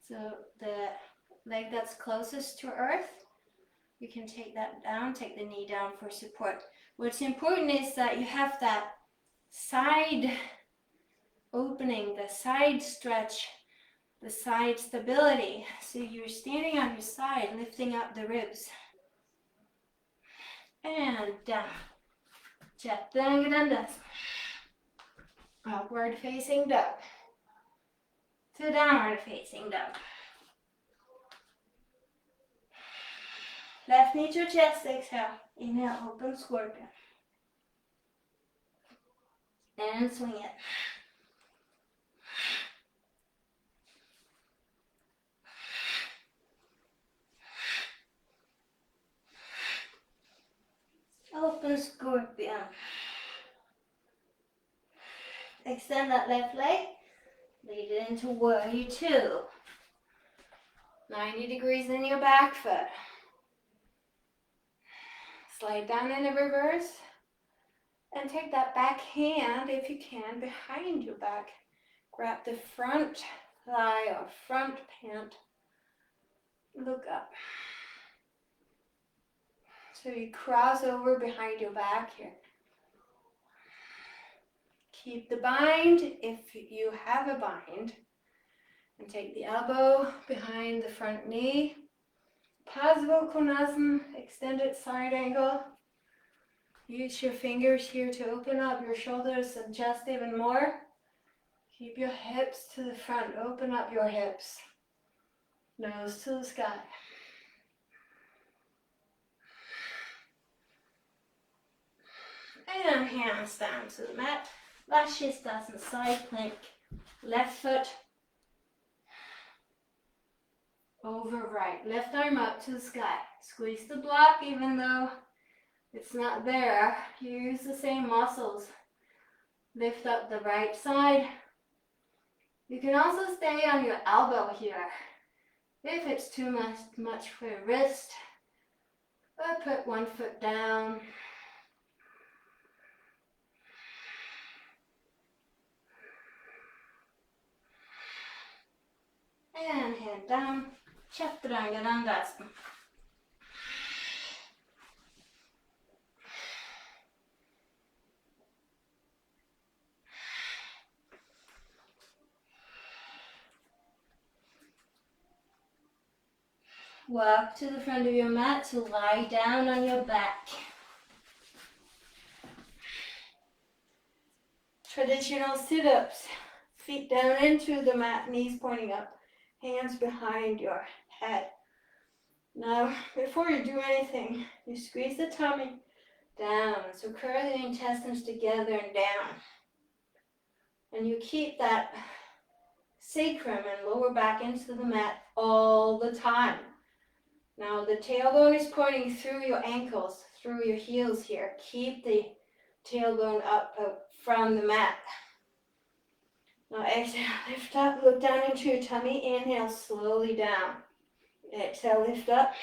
So the leg that's closest to earth, you can take that down, take the knee down for support. What's important is that you have that side opening, the side stretch, the side stability. So you're standing on your side, lifting up the ribs. And down. Chaturanga. Upward facing dog. To downward facing dog. Left knee to chest, exhale. Inhale, open scorpion. And swing it. Open scorpion. Extend that left leg. Lead it into warrior two. 90 degrees in your back foot. Slide down in a reverse. And take that back hand, if you can, behind your back. Grab the front thigh or front pant. Look up. So you cross over behind your back here. Keep the bind if you have a bind. And take the elbow behind the front knee. Pasvo Konasana, extended side angle. Use your fingers here to open up your shoulders, adjust even more. Keep your hips to the front, open up your hips. Nose to the sky. And hands down to the mat. Vashisthasana, side plank. Left foot over right. Left arm up to the sky. Squeeze the block even though it's not there, you use the same muscles. Lift up the right side. You can also stay on your elbow here. If it's too much for your wrist, or put one foot down. And head down. Chaturanga Dandasana. Walk to the front of your mat to lie down on your back. Traditional sit-ups. Feet down into the mat, knees pointing up, hands behind your head. Now, before you do anything, you squeeze the tummy down. So curl the intestines together and down. And you keep that sacrum and lower back into the mat all the time. Now the tailbone is pointing through your ankles, through your heels here. Keep the tailbone up from the mat. Now exhale, lift up, look down into your tummy. Inhale, slowly down. Exhale, lift up.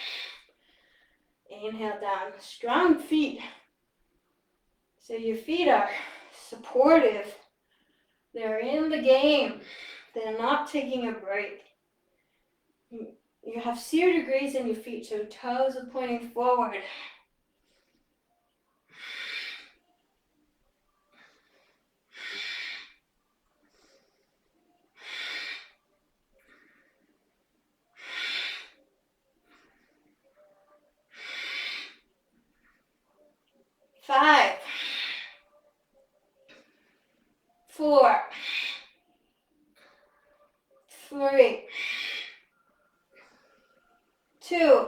Inhale, down. Strong feet. So your feet are supportive. They're in the game. They're not taking a break. You have 0 degrees in your feet, so toes are pointing forward. Five, 4, 3, 2.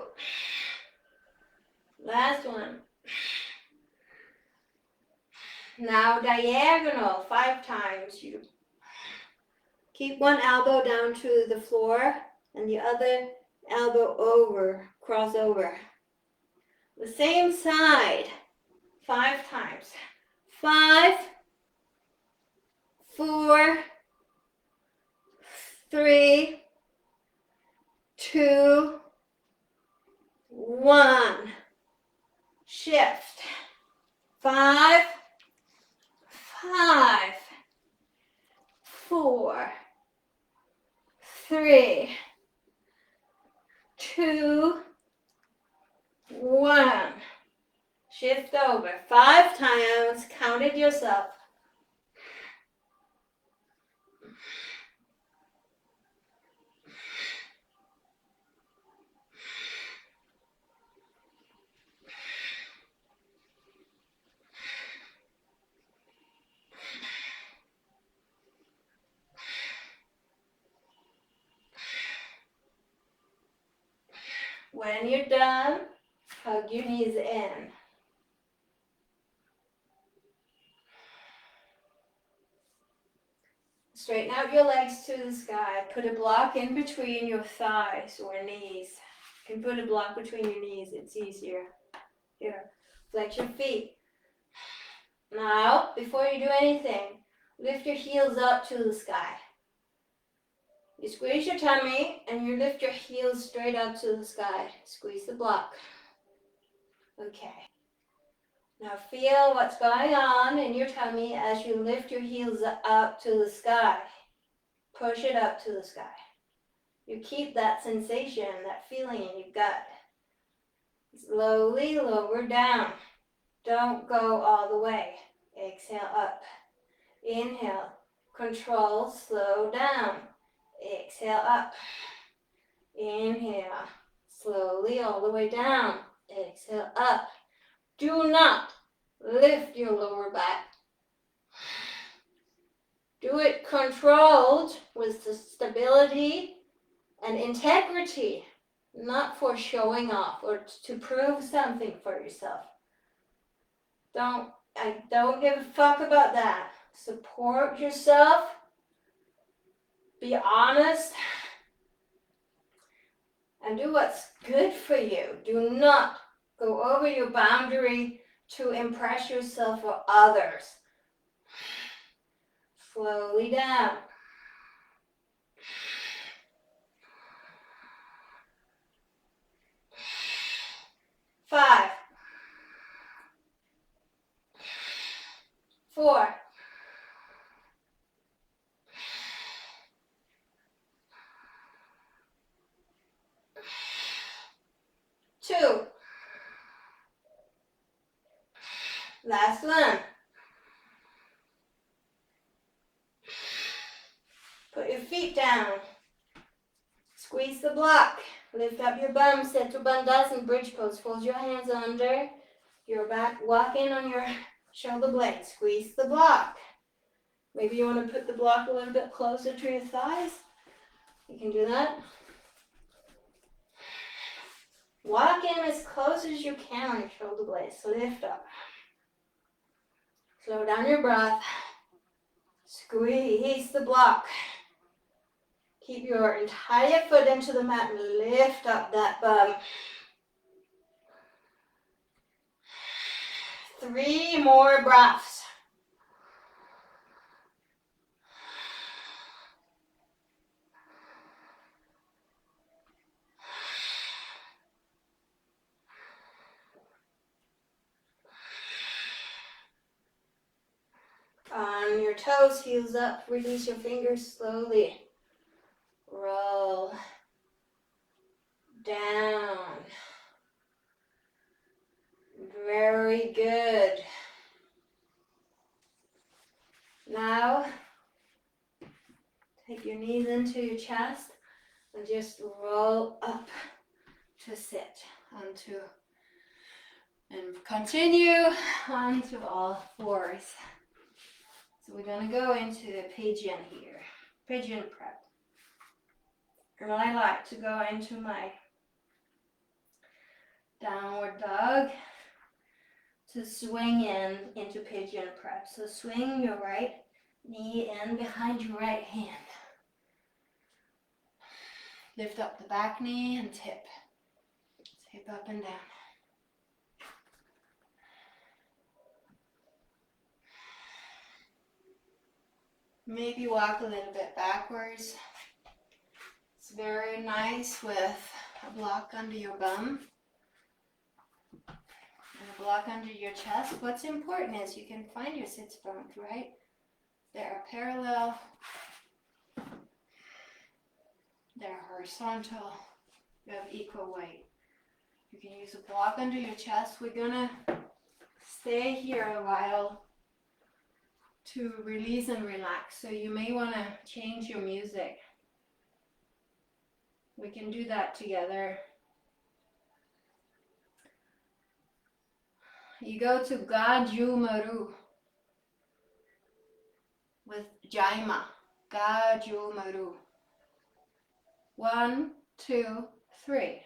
Last one. Now diagonal 5 times. You keep one elbow down to the floor and the other elbow over, cross over. The same side 5 times. 5, 4, 3, 2, 1. Shift. 5, 5, 4, 3, 2, 1. Shift over 5 times. Count it yourself. When you're done, hug your knees in. Straighten out your legs to the sky. Put a block in between your thighs or knees. You can put a block between your knees, it's easier. Here, flex your feet. Now, before you do anything, lift your heels up to the sky. You squeeze your tummy and you lift your heels straight up to the sky. Squeeze the block. Okay. Now feel what's going on in your tummy as you lift your heels up to the sky. Push it up to the sky. You keep that sensation, that feeling in your gut. Slowly lower down. Don't go all the way. Exhale up. Inhale. Control, slow down. Exhale up. Inhale. Slowly all the way down. Exhale up. Do not lift your lower back. Do it controlled with the stability and integrity, not for showing off or to prove something for yourself. I don't give a fuck about that. Support yourself. Be honest. And do what's good for you. Do not go over your boundary to impress yourself for others. Slowly down. 5, 4, 2. Last one. Put your feet down. Squeeze the block. Lift up your bum. Setu Bandhasana, bridge pose. Fold your hands under your back. Walk in on your shoulder blade. Squeeze the block. Maybe you want to put the block a little bit closer to your thighs. You can do that. Walk in as close as you can on your shoulder blades. Lift up. Slow down your breath. Squeeze the block. Keep your entire foot into the mat and lift up that bum. 3 more breaths. On your toes, heels up, release your fingers slowly. Roll down. Very good. Now, take your knees into your chest and just roll up to sit onto, and continue onto all fours. So we're going to go into the pigeon here, pigeon prep. And I like to go into my downward dog to swing into pigeon prep. So swing your right knee in behind your right hand. Lift up the back knee and tip. Tip up and down. Maybe walk a little bit backwards. It's very nice with a block under your bum and a block under your chest. What's important is you can find your sits bones, right? They are parallel. They're horizontal. You have equal weight. You can use a block under your chest. We're gonna stay here a while to release and relax. So you may want to change your music. We can do that together. You go to Gaju Maru with Jaima. Gaju Maru. 1, 2, 3.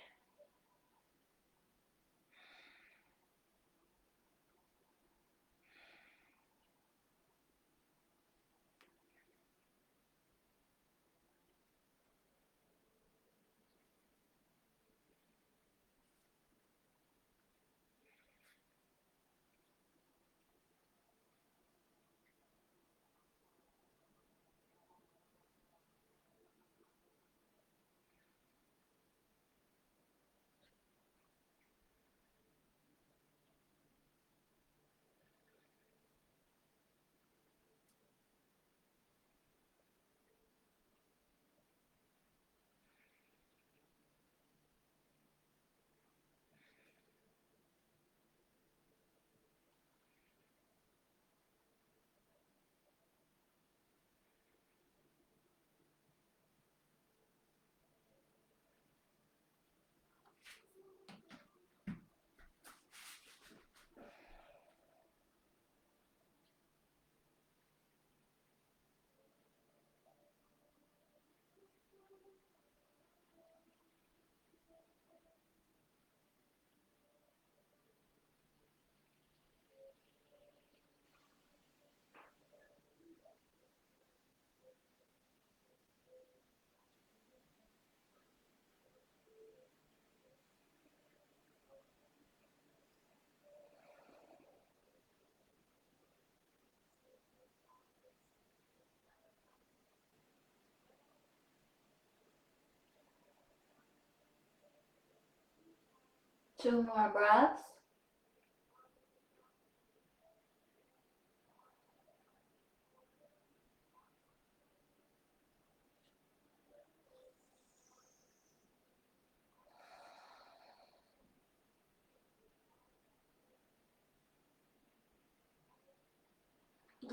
2 more breaths.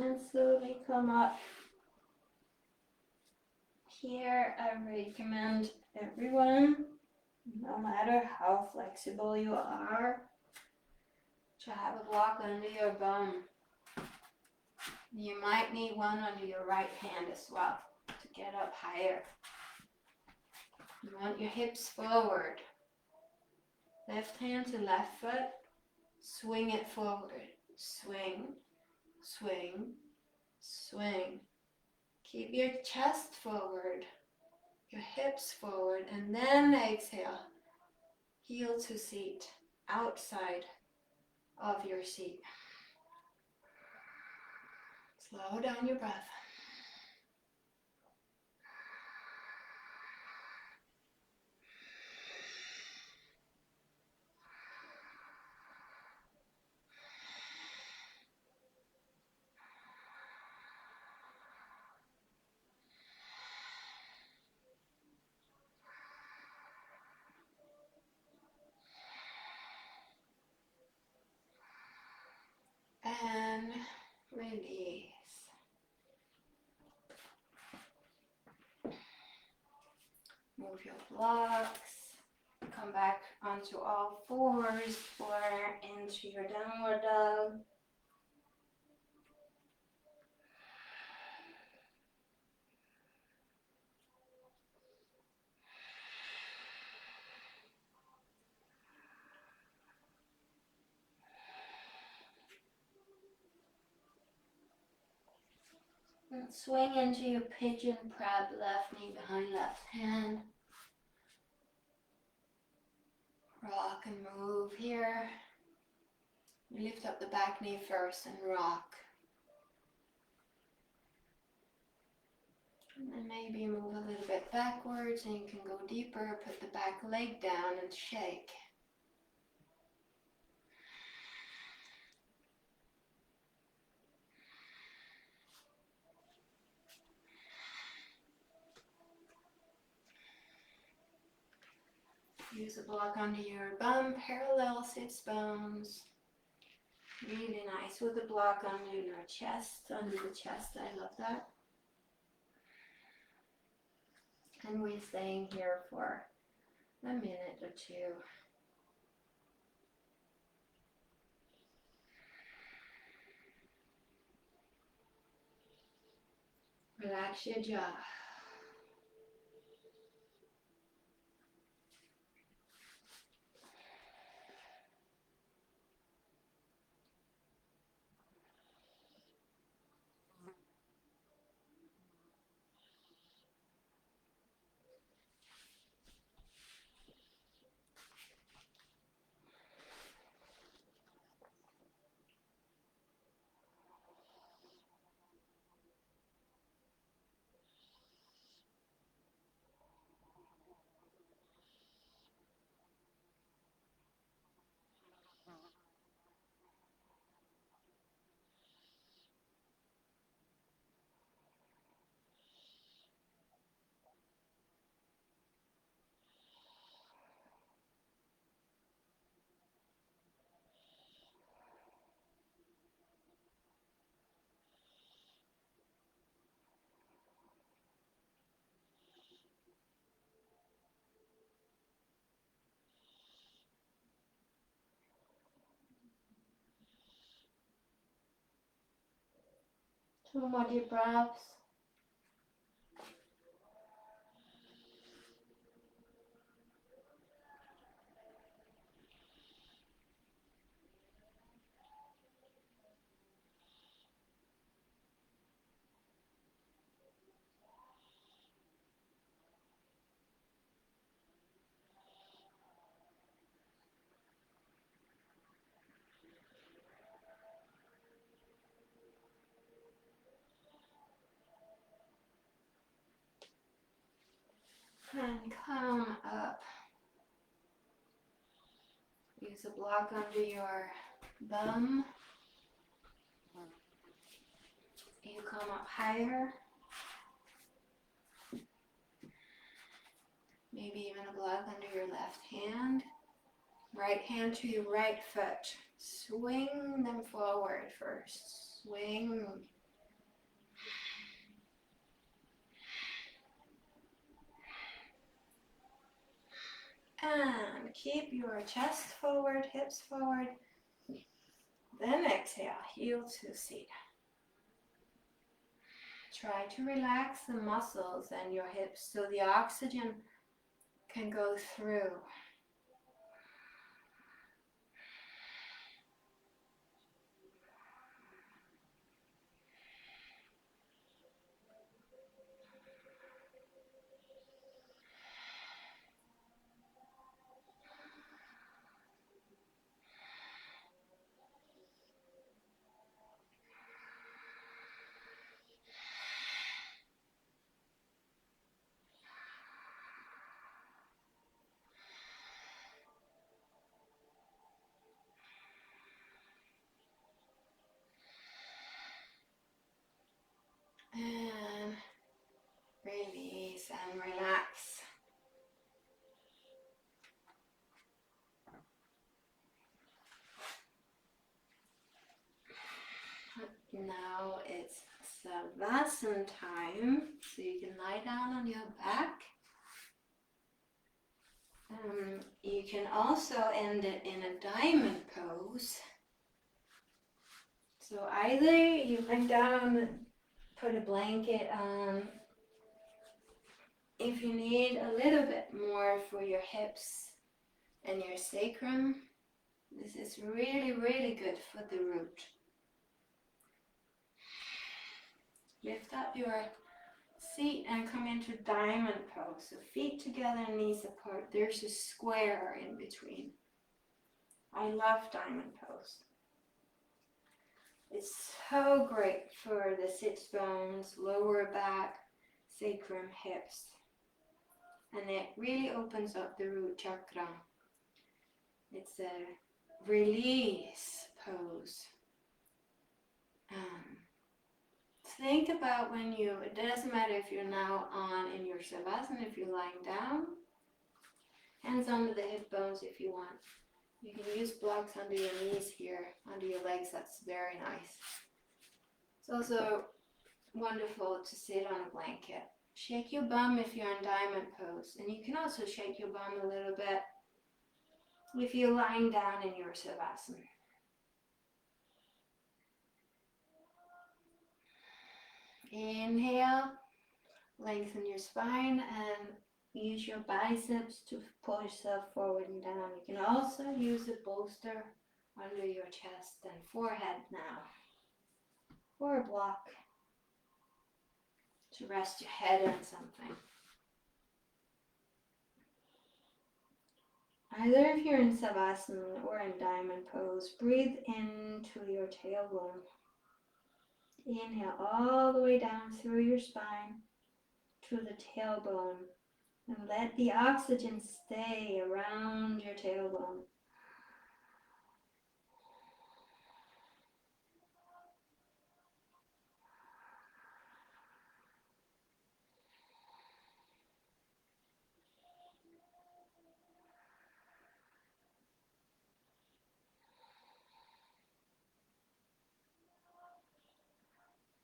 And slowly come up. Here I recommend everyone, no matter how flexible you are, to have a block under your bum. You might need one under your right hand as well to get up higher. You want your hips forward. Left hand to left foot. Swing it forward. Swing, swing, swing. Keep your chest forward, your hips forward, and then exhale. Heel to seat, outside of your seat. Slow down your breath. And release. Move your blocks. Come back onto all fours or into your downward dog. And swing into your pigeon crab, left knee behind left hand. Rock and move here. You lift up the back knee first and rock. And then maybe move a little bit backwards and you can go deeper. Put the back leg down and shake. Use a block under your bum, parallel sits bones. Really nice with a block under your chest, under the chest. I love that. And we're staying here for a minute or two. Relax your jaw. Two more deep breaths. And come up. You Use a block under your bum. You come up higher. Maybe even a block under your left hand. Right hand to your right foot. Swing them forward first. Swing. And keep your chest forward, hips forward. Then exhale, heel to seat. Try to relax the muscles and your hips so the oxygen can go through. And release and relax. Now it's Savasana time, so you can lie down on your back. You can also end it in a diamond pose. So either you lie down, put a blanket on. If you need a little bit more for your hips and your sacrum, this is really, really good for the root. Lift up your seat and come into diamond pose. So feet together, knees apart. There's a square in between. I love diamond pose. It's so great for the sits bones, lower back, sacrum, hips. And it really opens up the root chakra. It's a release pose. Think about when it doesn't matter if you're now in your Savasana, if you're lying down, hands under the hip bones if you want. You can use blocks under your knees here, under your legs, that's very nice. It's also wonderful to sit on a blanket. Shake your bum if you're in diamond pose, and you can also shake your bum a little bit if you're lying down in your Savasana. Inhale, lengthen your spine and use your biceps to pull yourself forward and down. You can also use a bolster under your chest and forehead now, or a block to rest your head on something. Either if you're in Savasana or in diamond pose, breathe into your tailbone. Inhale all the way down through your spine to the tailbone, and let the oxygen stay around your tailbone.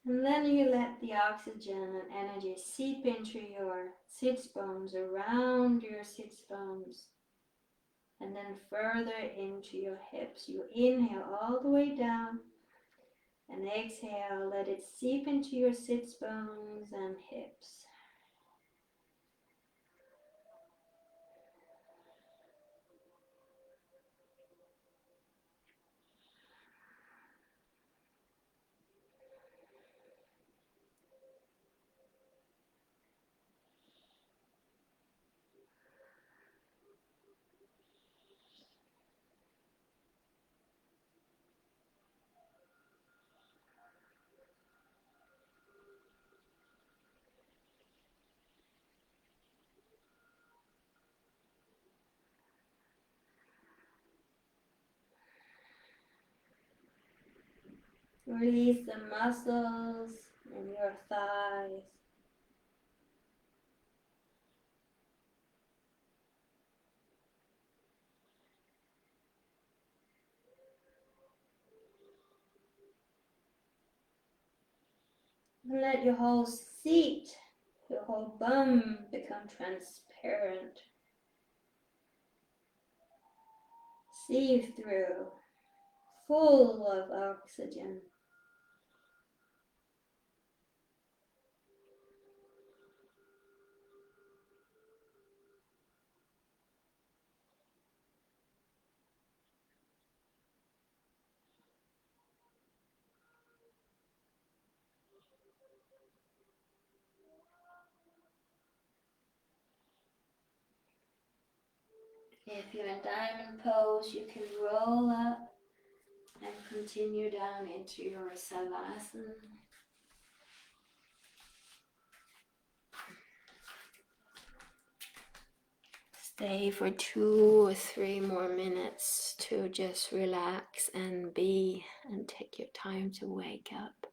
And then you let the oxygen and energy seep into your sits bones, around your sits bones, and then further into your hips. You inhale all the way down, and exhale, let it seep into your sits bones and hips. Release the muscles in your thighs. And let your whole seat, your whole bum become transparent. See through, full of oxygen. If you're in diamond pose, you can roll up and continue down into your savasana. Stay for 2 or 3 more minutes to just relax and be and take your time to wake up.